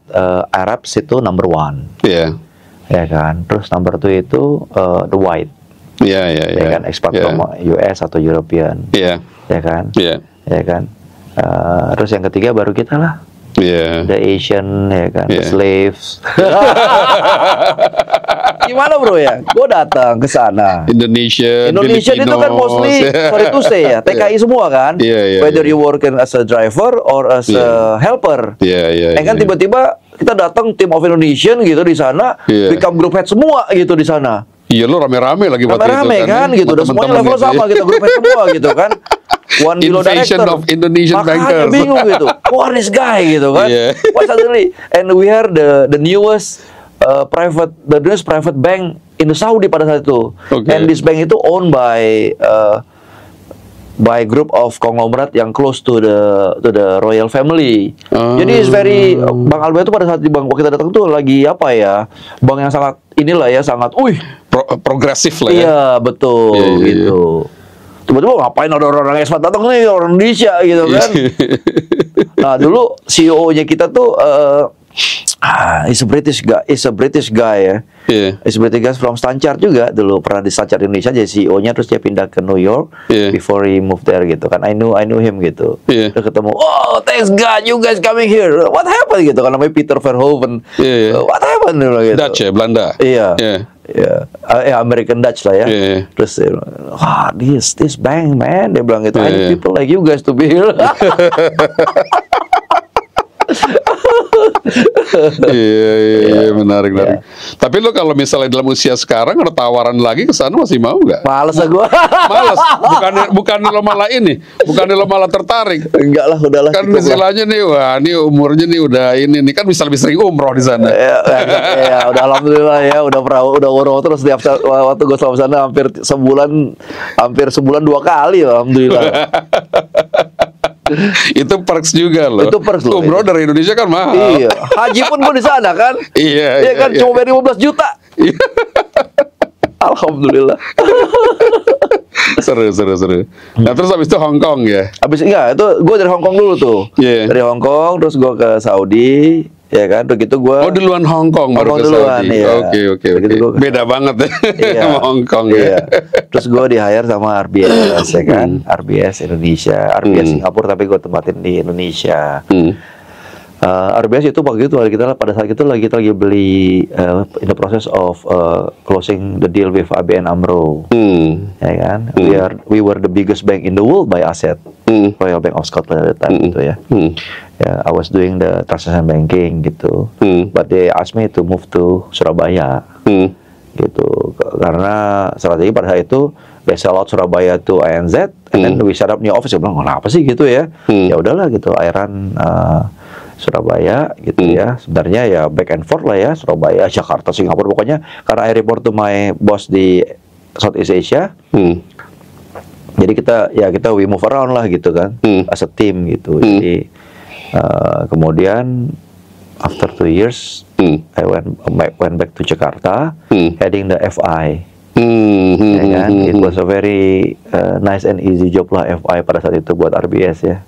Speaker 2: Arabs itu number one.
Speaker 1: Iya.
Speaker 2: Ya kan. Terus number two itu the white.
Speaker 1: Iya.
Speaker 2: Ya kan, ekspat from US atau European.
Speaker 1: Iya.
Speaker 2: Ya kan.
Speaker 1: Iya.
Speaker 2: Ya kan. Terus yang ketiga baru kita lah.
Speaker 1: Iya.
Speaker 2: The Asian, ya kan, the
Speaker 1: Yeah.
Speaker 2: slaves. Gimana bro ya? Gue datang ke sana.
Speaker 1: Indonesia
Speaker 2: itu kan mostly, sorry to say ya, TKI semua kan.
Speaker 1: Iya.
Speaker 2: Whether you working as a driver or as a helper.
Speaker 1: Iya.
Speaker 2: Kan tiba-tiba kita datang tim of Indonesian gitu di sana, become group head semua gitu di sana.
Speaker 1: Iya, lo rame-rame lagi waktu itu
Speaker 2: Rame-rame kan gitu, udah semuanya level sama gitu, grup head semua gitu kan. One below
Speaker 1: Invasion
Speaker 2: director.
Speaker 1: of Indonesian
Speaker 2: Makanya
Speaker 1: bankers.
Speaker 2: bingung gitu. Who are this guy gitu kan?
Speaker 1: Yeah.
Speaker 2: Why suddenly? And we are the newest private bank in the Saudi pada saat itu.
Speaker 1: Okay.
Speaker 2: And this bank itu owned by group of conglomerate yang close to the royal family. Jadi it's very Bang Alba itu pada saat di bank kita datang tuh lagi apa ya? Bank yang sangat sangat
Speaker 1: progresif lah ya.
Speaker 2: Iya, betul
Speaker 1: Iya.
Speaker 2: gitu. Tiba-tiba ngapain ada orang ekspat datang nih, orang Indonesia gitu kan. Nah, dulu CEO-nya kita tuh is a British guy ya.
Speaker 1: Iya.
Speaker 2: Is a British guy from Stanchart juga dulu, pernah di Stanchart Indonesia jadi CEO-nya, terus dia pindah ke New York before he moved there gitu kan. I knew him gitu.
Speaker 1: Iya.
Speaker 2: Terus ketemu, oh thanks God you guys coming here. What happened gitu kan, namanya Peter Verhoeven.
Speaker 1: Iya.
Speaker 2: What happened dulu gitu.
Speaker 1: Dutch ya, Belanda.
Speaker 2: Iya.
Speaker 1: Iya.
Speaker 2: American Dutch lah ya.
Speaker 1: Yeah.
Speaker 2: Terus dia bilang, this bank man, dia bilang gitu. I need
Speaker 1: Yeah.
Speaker 2: people like you guys to be here.
Speaker 1: Iya, menarik. Tapi lo kalau misalnya dalam usia sekarang ada tawaran lagi ke sana masih mau nggak?
Speaker 2: Males lah gua.
Speaker 1: Males. Bukannya lo malah ini, bukannya lo malah tertarik.
Speaker 2: Enggak lah, udahlah.
Speaker 1: Kan
Speaker 2: cukup lah.
Speaker 1: istilahnya nih, wah, ini umurnya nih udah ini nih, kan bisa lebih sering umroh di sana.
Speaker 2: Ya, udah alhamdulillah ya, udah umroh terus setiap waktu gue selama sana hampir sebulan 2 kali ya, alhamdulillah.
Speaker 1: Itu perks juga loh.
Speaker 2: Itu perks loh.
Speaker 1: Umroh dari Indonesia kan mahal.
Speaker 2: Iya, haji pun gue di sana kan.
Speaker 1: Iya
Speaker 2: kan, cuma bayar 15 juta. Alhamdulillah.
Speaker 1: Seru. Nah, terus habis itu Hong Kong ya?
Speaker 2: Itu gue dari Hong Kong dulu tuh.
Speaker 1: Iya.
Speaker 2: Dari Hong Kong terus gue ke Saudi, ya kan. Begitu gue.
Speaker 1: Oh, duluan Hong Kong baru ke Saudi.
Speaker 2: Iya.
Speaker 1: Oke. Beda banget ya sama Hong Kong
Speaker 2: Iya.
Speaker 1: ya.
Speaker 2: Terus gue di hire sama RBS ya kan. RBS Indonesia, RBS Singapura, tapi gue tempatin di Indonesia. RBS itu waktu itu pada saat itu kita lagi beli in the process of closing the deal with ABN AMRO, ya kan? We were the biggest bank in the world by asset, Royal Bank of Scotland at the time gitu ya. I was doing the transaction banking gitu, but they asked me to move to Surabaya, gitu, karena strategi pada saat itu they sell out Surabaya to ANZ, and then we set up new office. Saya bilang, kenapa sih gitu ya? Ya udahlah gitu, airan Surabaya gitu ya. Sebenarnya ya back and forth lah ya, Surabaya, Jakarta, Singapura, pokoknya karena I report to my boss di Southeast Asia. Jadi kita we move around lah gitu kan, as a team gitu. Jadi kemudian after 2 years I went back to Jakarta, heading the FI. Ya kan? It was a very nice and easy job lah FI pada saat itu buat RBS ya.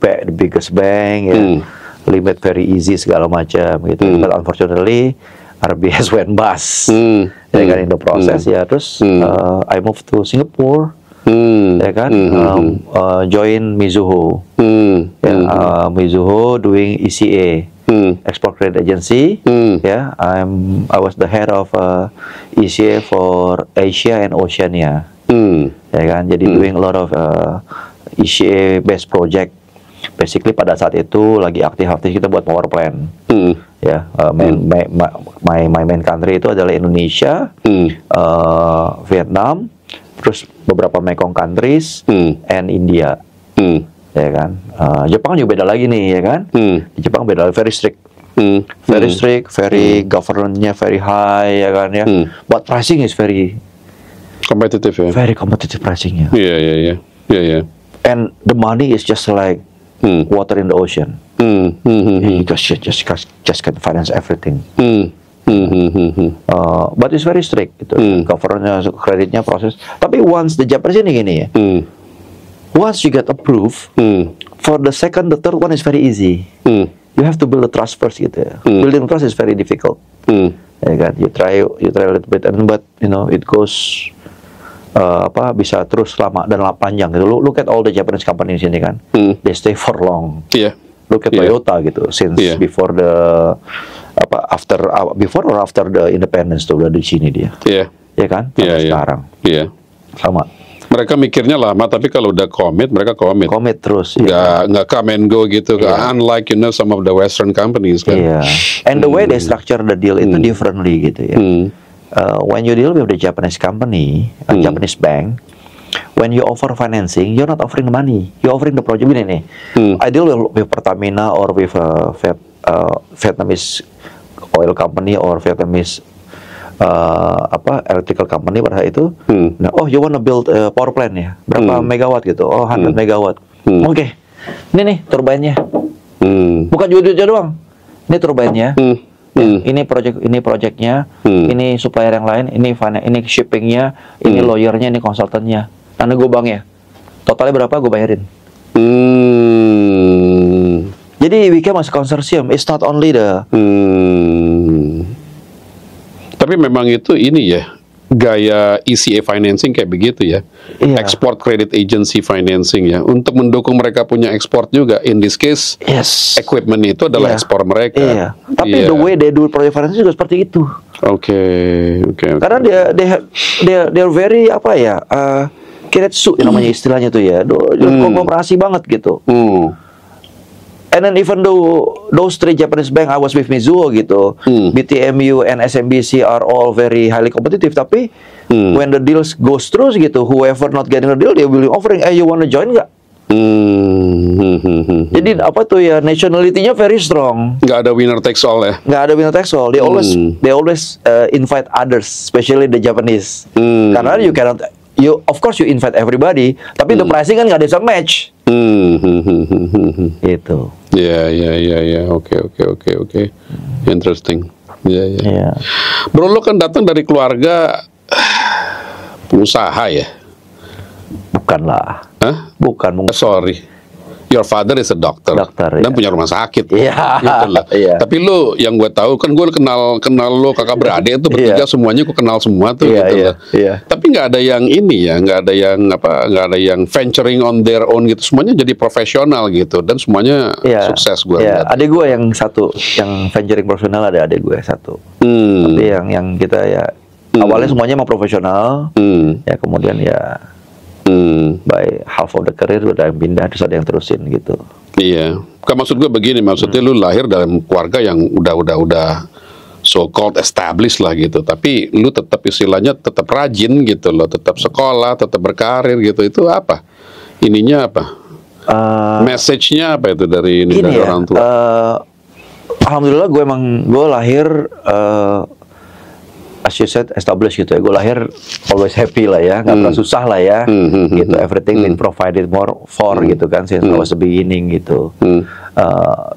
Speaker 2: The biggest bank ya, limit very easy segala macam gitu. But unfortunately RBS went bust. Ya kan, in the process ya. Terus I moved to Singapore. Ya kan, join Mizuho. Mizuho doing ECA. Export Credit Agency. I was the head of ECA for Asia and Oceania. Ya kan, jadi doing a lot of ECA based project. Basically pada saat itu lagi aktif-aktif kita buat power plant. My main country itu adalah Indonesia, Vietnam, terus beberapa Mekong countries, and India. Ya kan, Jepang juga beda lagi nih, ya kan? Di Jepang beda, very strict, very strict, very governance-nya very high, ya kan ya. But pricing is very
Speaker 1: competitive ya.
Speaker 2: Very competitive pricingnya.
Speaker 1: Yeah.
Speaker 2: And the money is just like water in the ocean. Because you just can finance everything. But it's very strict gitu. Governance, kreditnya, proses. Tapi once the Japanese ini gini ya. Once you get approved, for the second, the third one is very easy. You have to build the trust first gitu ya. Building trust is very difficult. Ya kan? You try a little bit, but you know it goes bisa terus lama dan panjang gitu. Look at all the Japanese companies ini kan. They stay for long. Look at Toyota gitu, since before the before or after the independence tuh udah di sini dia. Ya kan? Sampai sekarang. Sama.
Speaker 1: Mereka mikirnya lama, tapi kalau udah mereka komit.
Speaker 2: Komit terus.
Speaker 1: Nggak come and go gitu. Unlike some of the Western companies kan.
Speaker 2: And the way they structure the deal itu differently gitu ya. When you deal with the Japanese company, Japanese bank, when you offer financing, you're not offering the money, you're offering the project. Ini nih, I deal with Pertamina or with Vietnamese oil company or Vietnamese electrical company pada saat itu. Nah, you wanna build a power plant ya, berapa megawatt gitu? 100 megawatt. Oke. Ini nih turbinnya. Bukan duit-duitnya doang. Ini turbinnya. Ini projectnya, ini supplier yang lain, ini shippingnya, ini lawyernya, ini konsultannya. Nanti gue bank ya. Totalnya berapa gue bayarin. Jadi we became as consortium. It's not only the.
Speaker 1: Tapi memang itu ini ya, gaya ECA financing kayak begitu ya. Export Credit Agency financing ya, untuk mendukung mereka punya ekspor juga. In this case, equipment itu adalah ekspor mereka.
Speaker 2: Tapi the way they do project financing juga seperti itu.
Speaker 1: Oke.
Speaker 2: Karena they're very kiretsu namanya istilahnya tuh ya. Kooperasi banget gitu. And then even though those three Japanese bank I was with Mizuho gitu, BTMU and SMBC are all very highly competitive, tapi when the deals goes terus gitu, whoever not getting the deal, they will offering, you wanna join nggak? Jadi nationality-nya very strong.
Speaker 1: Nggak ada winner takes all ya?
Speaker 2: Nggak ada winner takes all. They always invite others, especially the Japanese. Karena of course you invite everybody, tapi the pricing kan nggak bisa match. Itu. Oke.
Speaker 1: Interesting. Bro, lo kan datang dari keluarga pengusaha ya?
Speaker 2: Bukan lah.
Speaker 1: Hah?
Speaker 2: Bukan.
Speaker 1: Sorry. your father is a doctor,
Speaker 2: Dokter,
Speaker 1: dan
Speaker 2: ya.
Speaker 1: punya rumah sakit,
Speaker 2: Iya,
Speaker 1: gitu lah.
Speaker 2: iya.
Speaker 1: Tapi lu yang gue tahu kan gue kenal lo kakak beradik itu bertiga
Speaker 2: Iya.
Speaker 1: semuanya gue kenal semua tuh,
Speaker 2: Iya,
Speaker 1: gitu
Speaker 2: iya,
Speaker 1: lah.
Speaker 2: iya.
Speaker 1: Tapi nggak ada yang ini ya, nggak ada yang venturing on their own gitu. Semuanya jadi profesional gitu dan semuanya
Speaker 2: Iya.
Speaker 1: sukses gue
Speaker 2: Iya,
Speaker 1: lihat.
Speaker 2: adik gue yang satu, yang venturing profesional ada adik gue satu. Tapi yang kita ya awalnya semuanya emang profesional, ya kemudian ya by half of the career udah yang pindah, terus ada yang terusin gitu.
Speaker 1: Iya, kan maksud gue begini, maksudnya lu lahir dalam keluarga yang udah so called established lah gitu, tapi lu tetap istilahnya tetap rajin gitu loh, tetap sekolah, tetap berkarir gitu. Itu apa? Ininya apa? Message-nya apa itu dari ini dari
Speaker 2: ya,
Speaker 1: orang tua?
Speaker 2: alhamdulillah gue lahir as you said established gitu ya. Gue lahir always happy lah ya, nggak pernah susah lah ya, gitu. Everything been provided more for gitu kan since I was the beginning gitu.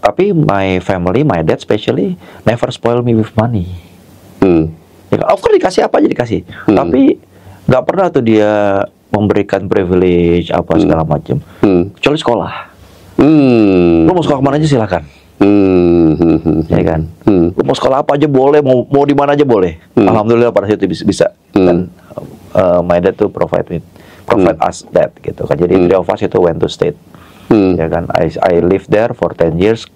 Speaker 2: Tapi my family, my dad especially never spoil me with money. Ya, of course dikasih apa aja dikasih, tapi nggak pernah tuh dia memberikan privilege apa segala macam, kecuali sekolah. Lo mau sekolah kemana aja silakan. Ya kan, lu mau sekolah apa aja boleh, mau di mana aja boleh. Alhamdulillah pada saat itu bisa. Dan my dad tuh provide us that gitu kan. Jadi three of us itu went to state. Ya kan, I lived there for 10 years,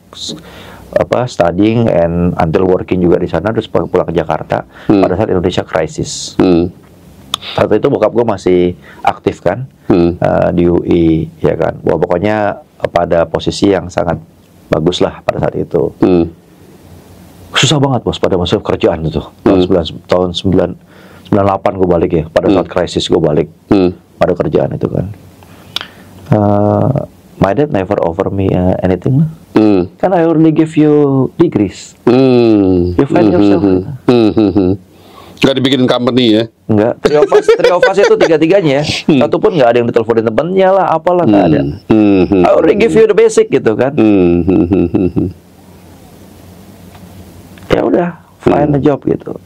Speaker 2: studying and until working juga di sana, terus pulang ke Jakarta pada saat Indonesia crisis. Saat itu bokap gue masih aktif kan, di UI, ya kan. Wah, pokoknya pada posisi yang sangat bagus lah pada saat itu. Susah banget bos pada masa kerjaan itu. Tahun 98 gue balik ya. Pada saat krisis gue balik. Pada kerjaan itu kan. My dad never offer me anything lah. Kan I already give you degrees. You find yourself.
Speaker 1: Gak dibikin company ya?
Speaker 2: Enggak. Three of us itu tiga-tiganya. Satu pun nggak ada yang diteleponin temennya lah, apalah nggak ada. I already give you the basic gitu kan. Ya udah, find a job gitu.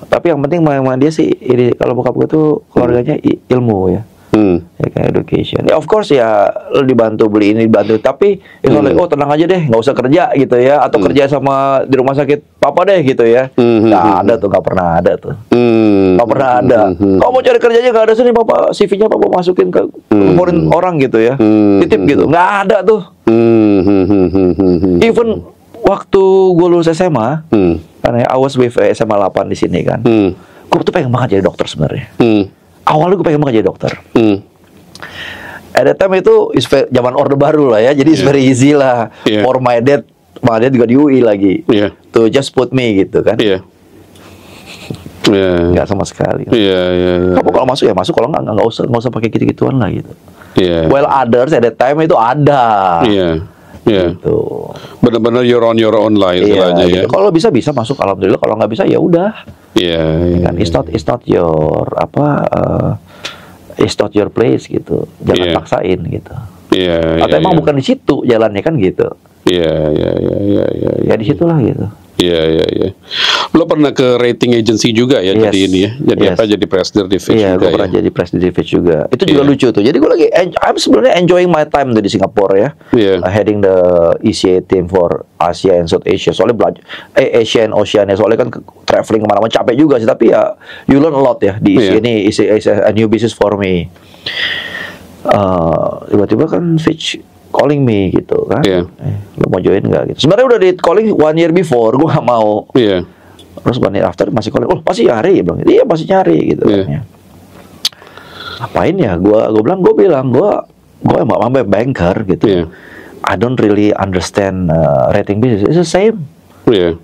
Speaker 2: Tapi yang penting memang dia sih, ini kalau bokap gue tuh keluarganya ilmu ya. Ya kayak education. Ya of course ya lo dibantu beli ini dibantu, tapi oh tenang aja deh, nggak usah kerja gitu ya, atau kerja sama di rumah sakit papa deh gitu ya. Nggak ada tuh, nggak pernah ada tuh. Nggak pernah ada. Kalau mau cari kerjanya nggak ada, sini papa CV-nya papa masukin ke foreign orang gitu ya, titip gitu. Nggak ada tuh. Even waktu gue lulus SMA, karena I was with SMA 8 di sini kan, gue tuh pengen banget jadi dokter sebenarnya. Awalnya gue pengen banget jadi dokter. At that time itu zaman Orde Baru lah ya, jadi it's very easy lah. For my dad juga di UI lagi. To just put me gitu kan. Nggak sama sekali. Kamu kalau masuk ya masuk, kalau nggak usah pakai gitu-gituan lah gitu. Well others at that time itu ada. Gitu.
Speaker 1: Benar-benar you're on your own lah istilahnya ya.
Speaker 2: Gitu. Kalau bisa masuk, alhamdulillah. Kalau nggak bisa ya udah. Kan it's not your it's not your place gitu. Jangan paksain gitu. Atau emang bukan di situ jalannya kan gitu. Ya di situlah gitu.
Speaker 1: Lo pernah ke rating agency juga ya, jadi ini ya. Jadi apa? Jadi presidir di Fitch juga.
Speaker 2: Gue pernah jadi presidir di Fitch juga. Itu juga lucu tuh. Jadi gue lagi I'm sebenarnya enjoying my time tuh di Singapura ya. Heading the ECA team for Asia and South Asia. Soalnya belajar Asia and Oceania. Soalnya kan traveling kemana-mana capek juga sih. Tapi ya you learn a lot ya di ECA ini. Is a new business for me. Tiba-tiba kan Fitch calling me gitu kan, lo mau join nggak gitu. Sebenarnya udah di calling 1 year before, gue nggak mau. Terus 1 year after masih calling, masih nyari, bilang, iya masih nyari gitu. Ngapain ya? Gue bilang gue emang banker gitu. I don't really understand rating business. It's the same.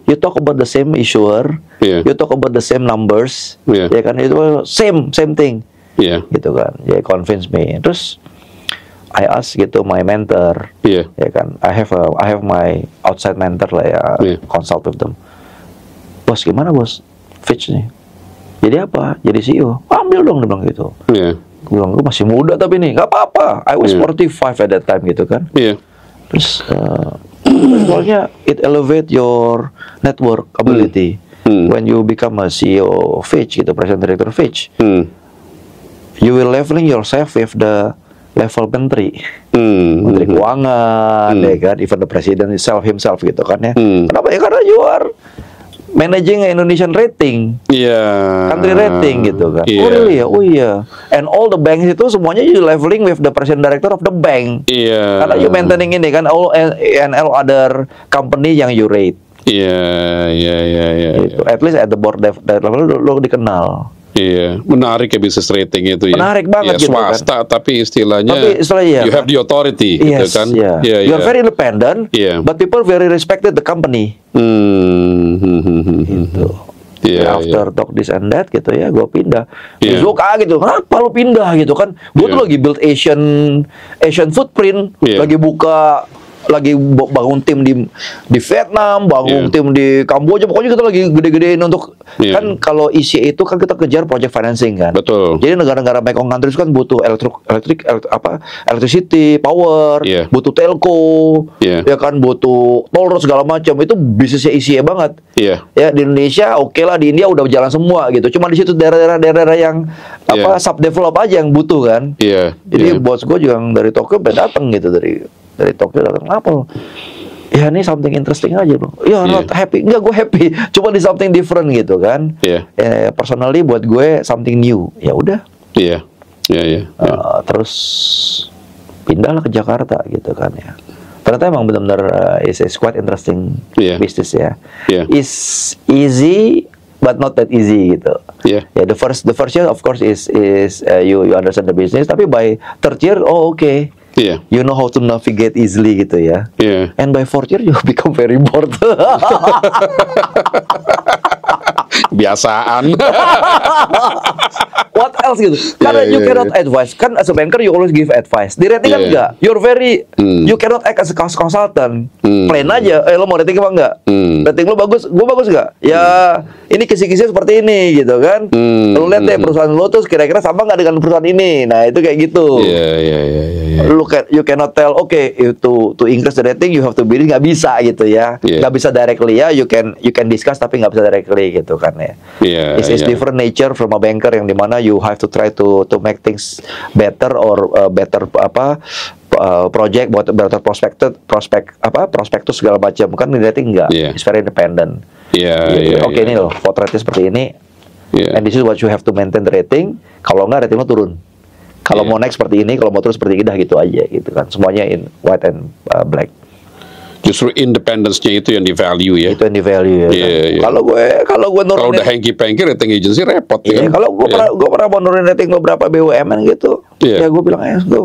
Speaker 2: You talk about the same issuer, you talk about the same numbers, ya kan, itu same thing. Gitu kan, ya convince me. Terus I ask gitu my mentor, ya kan, I have my outside mentor lah ya, consult with them. Bos gimana bos, Fitch nih, jadi apa? Jadi CEO, ambil dong, dia bilang gitu. Gue bilang, gue masih muda tapi nih, nggak apa-apa. I was 45 at that time gitu kan. Terus soalnya it elevate your network ability when you become a CEO Fitch gitu, President Director Fitch. You will leveling yourself with the level menteri, menteri keuangan, ya kan, even the president himself gitu kan ya. Kenapa ya? Karena you are managing Indonesian rating, country rating gitu kan. Oh really ya, oh iya. And all the banks itu semuanya you leveling with the president director of the bank. Karena you maintaining ini kan, all other company yang you rate. Gitu. At least at the board level lo dikenal.
Speaker 1: Menarik ya business rating itu ya.
Speaker 2: Menarik banget gitu
Speaker 1: swasta,
Speaker 2: kan.
Speaker 1: Tapi istilahnya you have the authority gitu kan.
Speaker 2: You are very independent, but people very respected the company. Gitu. After talk this and that gitu ya, gue pindah. Suka gitu, kenapa lu pindah gitu kan? Gue tuh lagi build Asian footprint, lagi bangun tim di Vietnam, bangun tim di Kamboja, pokoknya kita lagi gede-gedein untuk kan kalau ECA itu kan kita kejar project financing kan.
Speaker 1: Betul.
Speaker 2: Jadi negara-negara Mekong countries kan butuh electricity, power, butuh telco, ya kan, butuh toll road segala macam. Itu bisnisnya ECA banget. Ya di Indonesia oke lah, di India udah jalan semua gitu. Cuma di situ daerah-daerah yang subdevelop aja yang butuh kan. Jadi bos gue juga yang dari Tokyo datang gitu dari Tokyo datang, apa lo? Ya ini something interesting aja bro. Ya not happy, enggak, gue happy. Cuma di something different gitu kan. Personally buat gue something new. Ya udah. Terus pindahlah ke Jakarta gitu kan ya. Ternyata emang benar-benar is quite interesting business ya. Is easy but not that easy gitu. The first year of course is you understand the business, tapi by third year okay. You know how to navigate easily gitu ya. And by fourth year you become very bored.
Speaker 1: Biasaan.
Speaker 2: What else gitu? Karena you cannot advise. Kan as a banker you always give advice. Di rating kan enggak. You're very you cannot act as a consultant. Plain aja. Lo mau rating apa enggak? Rating lo bagus, gue bagus enggak? Ya ini kisi-kisi seperti ini gitu kan. Lo lihat deh perusahaan lo tuh kira-kira sama enggak dengan perusahaan ini. Nah, itu kayak gitu. You cannot tell to increase the rating you have to bid, nggak bisa gitu ya. Nggak bisa directly ya. You can discuss tapi nggak bisa directly gitu kan ya. It's different nature from a banker yang dimana you have to try to make things better or better project, better prospektus segala macam kan. Di rating enggak. It's very independent. Ini loh potretnya seperti ini. And this is what you have to maintain the rating. Kalau nggak rating lo turun. Kalau mau naik seperti ini, kalau mau turun seperti ini, dah gitu aja gitu kan. Semuanya in white and black.
Speaker 1: Justru independence-nya itu yang di value ya.
Speaker 2: Itu yang di value ya. Kalau gue nurunin,
Speaker 1: kalau udah hanky-panky rating agency repot kan.
Speaker 2: Kalau gue pernah mau nurunin rating beberapa BUMN gitu. Ya gue bilang gue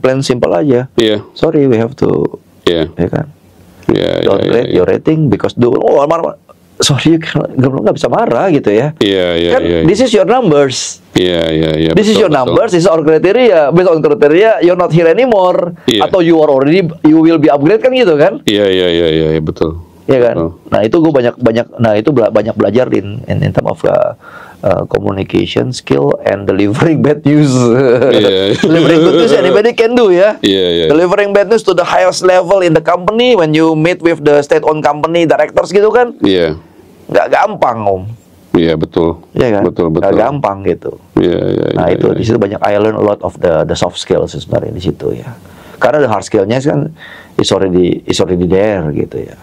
Speaker 2: plain simple aja. Sorry, we have to. Ya kan. Don't rate your rating because sorry, nggak bisa marah gitu ya. This is your numbers. This is your numbers, this is our criteria. Based on criteria, you're not here anymore. Atau you will be upgrade kan gitu kan?
Speaker 1: Betul.
Speaker 2: Iya kan? Nah itu gue banyak belajar in term of communication skill and delivering bad news. Delivering good news anybody can do ya. Delivering bad news to the highest level in the company when you meet with the state-owned company directors gitu kan? Nggak gampang om.
Speaker 1: Betul.
Speaker 2: Iya kan?
Speaker 1: Betul.
Speaker 2: Nggak gampang gitu. Nah itu di situ banyak I learn a lot of the soft skills sebenarnya di situ ya. Karena the hard skillnya kan is already there gitu ya.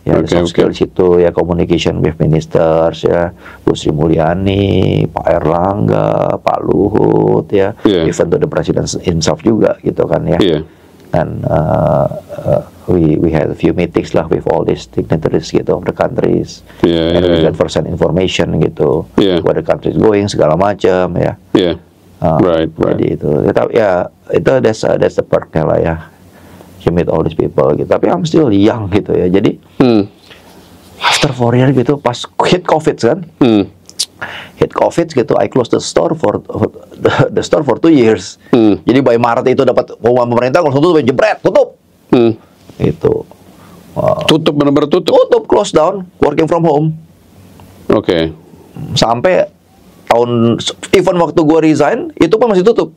Speaker 2: The soft skill di situ ya, communication with ministers ya, Bu Sri Mulyani, Pak Erlangga, Pak Luhut ya, even to the president himself juga gitu kan ya. And we had a few meetings lah with all these dignitaries gitu of the countries, and we got first-hand information gitu, where the country is going segala macam ya.
Speaker 1: Right.
Speaker 2: Jadi itu that's the perk-nya lah ya. You meet all these people gitu. Tapi I'm still young gitu ya. Jadi after 4 years gitu, pas hit COVID kan, hit COVID gitu, I close the store for 2 years. Jadi by Maret itu dapat pengumuman pemerintah, langsung tutup, jebret, tutup. Itu.
Speaker 1: Tutup, benar-benar tutup.
Speaker 2: Tutup, close down, working from home. Sampai even waktu gua resign, itu pun masih tutup.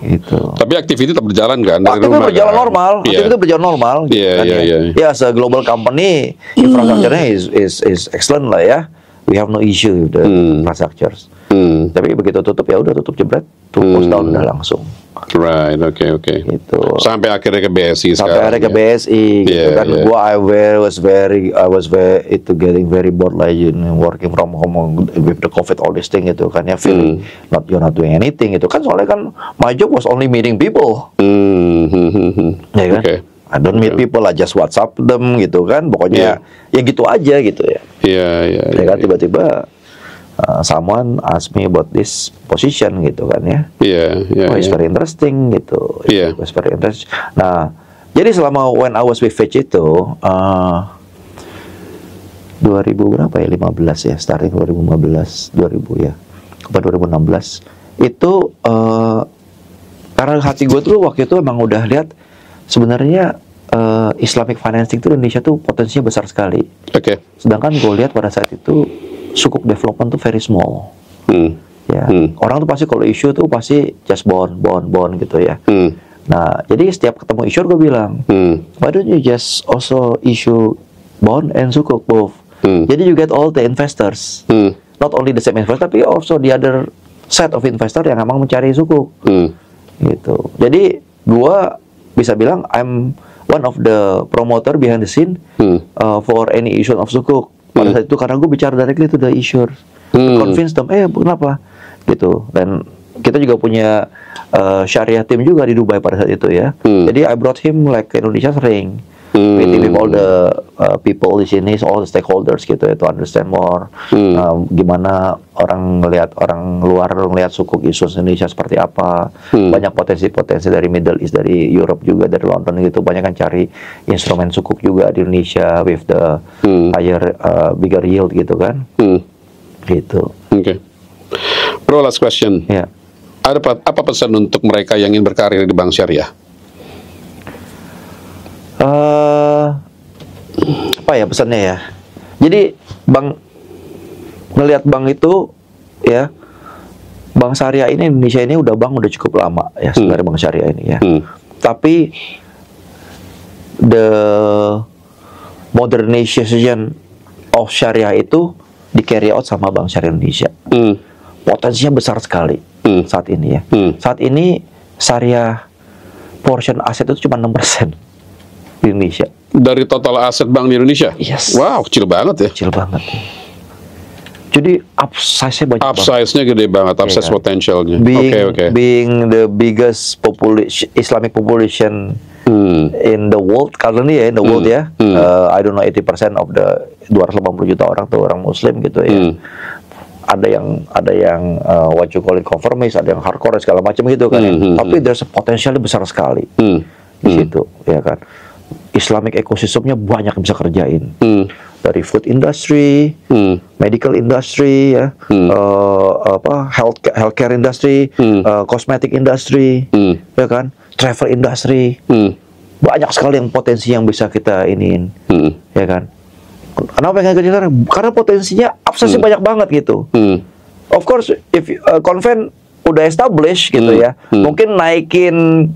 Speaker 2: Gitu.
Speaker 1: Tapi aktivitas tetap berjalan kan?
Speaker 2: Aktivitas berjalan normal. Aktivitas berjalan normal. Ya, as a global company, infrastrukturnya is excellent lah ya. we have no issue with the infrastructures. Tapi begitu tutup ya udah tutup jebret, close down udah langsung.
Speaker 1: Right, oke.
Speaker 2: Gitu.
Speaker 1: Sampai akhirnya ke BSI
Speaker 2: Sampai
Speaker 1: sekarang.
Speaker 2: akhirnya ke BSI gitu kan. Gua I was very itu getting very bored like working from home with the COVID all this thing gitu kan ya, feeling you're not doing anything gitu kan, soalnya kan my job was only meeting people. Ya kan?
Speaker 1: Okay.
Speaker 2: I don't meet people, I just WhatsApp them gitu kan. Pokoknya ya gitu aja gitu ya.
Speaker 1: Iya.
Speaker 2: Ya kan tiba-tiba someone ask me about this position gitu kan ya. Oh, it's very interesting gitu. It's very interesting. Nah, jadi selama when I was with Fitch itu 2000 berapa ya? 15 ya, starting 2015, 2000 ya. Ke 2016 itu karena hati gue tuh waktu itu emang udah lihat sebenarnya Islamic financing itu Indonesia tuh potensinya besar sekali.
Speaker 1: Oke.
Speaker 2: Sedangkan gue lihat pada saat itu sukuk development tuh very small. Ya, orang tuh pasti kalau issue tuh pasti just bond gitu ya. Nah, jadi setiap ketemu issuer gue bilang, why don't you just also issue bond and sukuk both? Jadi you get all the investors, not only the same investor, tapi also the other set of investor yang emang mencari sukuk. Gitu. Jadi gue bisa bilang I'm one of the promoter behind the scene for any issue of sukuk. Pada saat itu karena gue bicara directly to the issuer, convince them, kenapa gitu. Dan kita juga punya syariah team juga di Dubai pada saat itu ya. Jadi I brought him like ke Indonesia sering, meeting with all the people di sini, all the stakeholders gitu ya, to understand more gimana orang luar ngelihat sukuk isu Indonesia seperti apa. Banyak potensi-potensi dari Middle East, dari Europe juga, dari London gitu, banyak kan cari instrumen sukuk juga di Indonesia with the higher bigger yield gitu kan. Gitu.
Speaker 1: Oke. Bro, last question.
Speaker 2: Ya.
Speaker 1: Apa pesan untuk mereka yang ingin berkarir di bank syariah?
Speaker 2: Apa ya pesannya ya? Jadi ngelihat bank itu ya, bank syariah ini Indonesia ini udah cukup lama ya sebenarnya bank syariah ini ya. Tapi the modernization of syariah itu di carry out sama bank syariah Indonesia. Potensinya besar sekali saat ini ya. Saat ini syariah portion aset itu cuma 6% di Indonesia.
Speaker 1: Dari total aset bank di Indonesia?
Speaker 2: Yes.
Speaker 1: Wow, kecil banget ya.
Speaker 2: Kecil banget. Jadi upsize-nya banyak banget.
Speaker 1: Upsize-nya gede banget, upsize potentialnya.
Speaker 2: Being the biggest Islamic population in the world currently ya, in the world ya. I don't know 80% of the 280 juta orang tuh orang Muslim gitu ya. Ada yang what you call it conformist, ada yang hardcore segala macam gitu kan. Tapi there's a potensialnya besar sekali di situ ya kan. Islamic ekosistemnya banyak yang bisa kerjain. Dari food industry, medical industry, ya, healthcare industry, cosmetic industry, ya kan, travel industry, banyak sekali yang potensi yang bisa kita iniin, ya kan. Kenapa pengen kerja sana? Karena potensinya upsize banyak banget gitu. Of course, if convent udah established gitu ya, mungkin naikin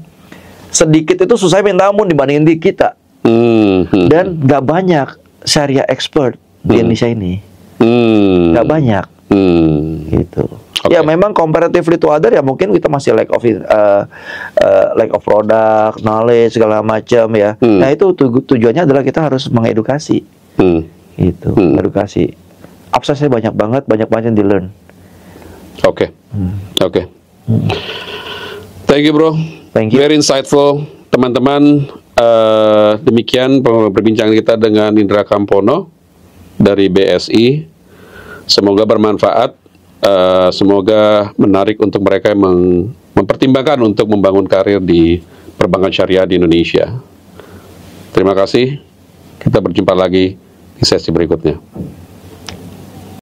Speaker 2: sedikit itu susah minta ampun dibandingin di kita. Dan nggak banyak syariah expert di Indonesia ini, nggak banyak, gitu. Ya memang comparatively to other ya mungkin kita masih lack of product, knowledge segala macam ya. Nah itu tujuannya adalah kita harus mengedukasi, gitu, edukasi. Upsize-nya banyak banget yang di learn.
Speaker 1: Oke. Thank you bro.
Speaker 2: Thank you.
Speaker 1: Very insightful, teman-teman. Demikian perbincangan kita dengan Indra Kampono dari BSI. Semoga bermanfaat, semoga menarik untuk mereka yang mempertimbangkan untuk membangun karir di perbankan syariah di Indonesia. Terima kasih. Kita berjumpa lagi di sesi berikutnya.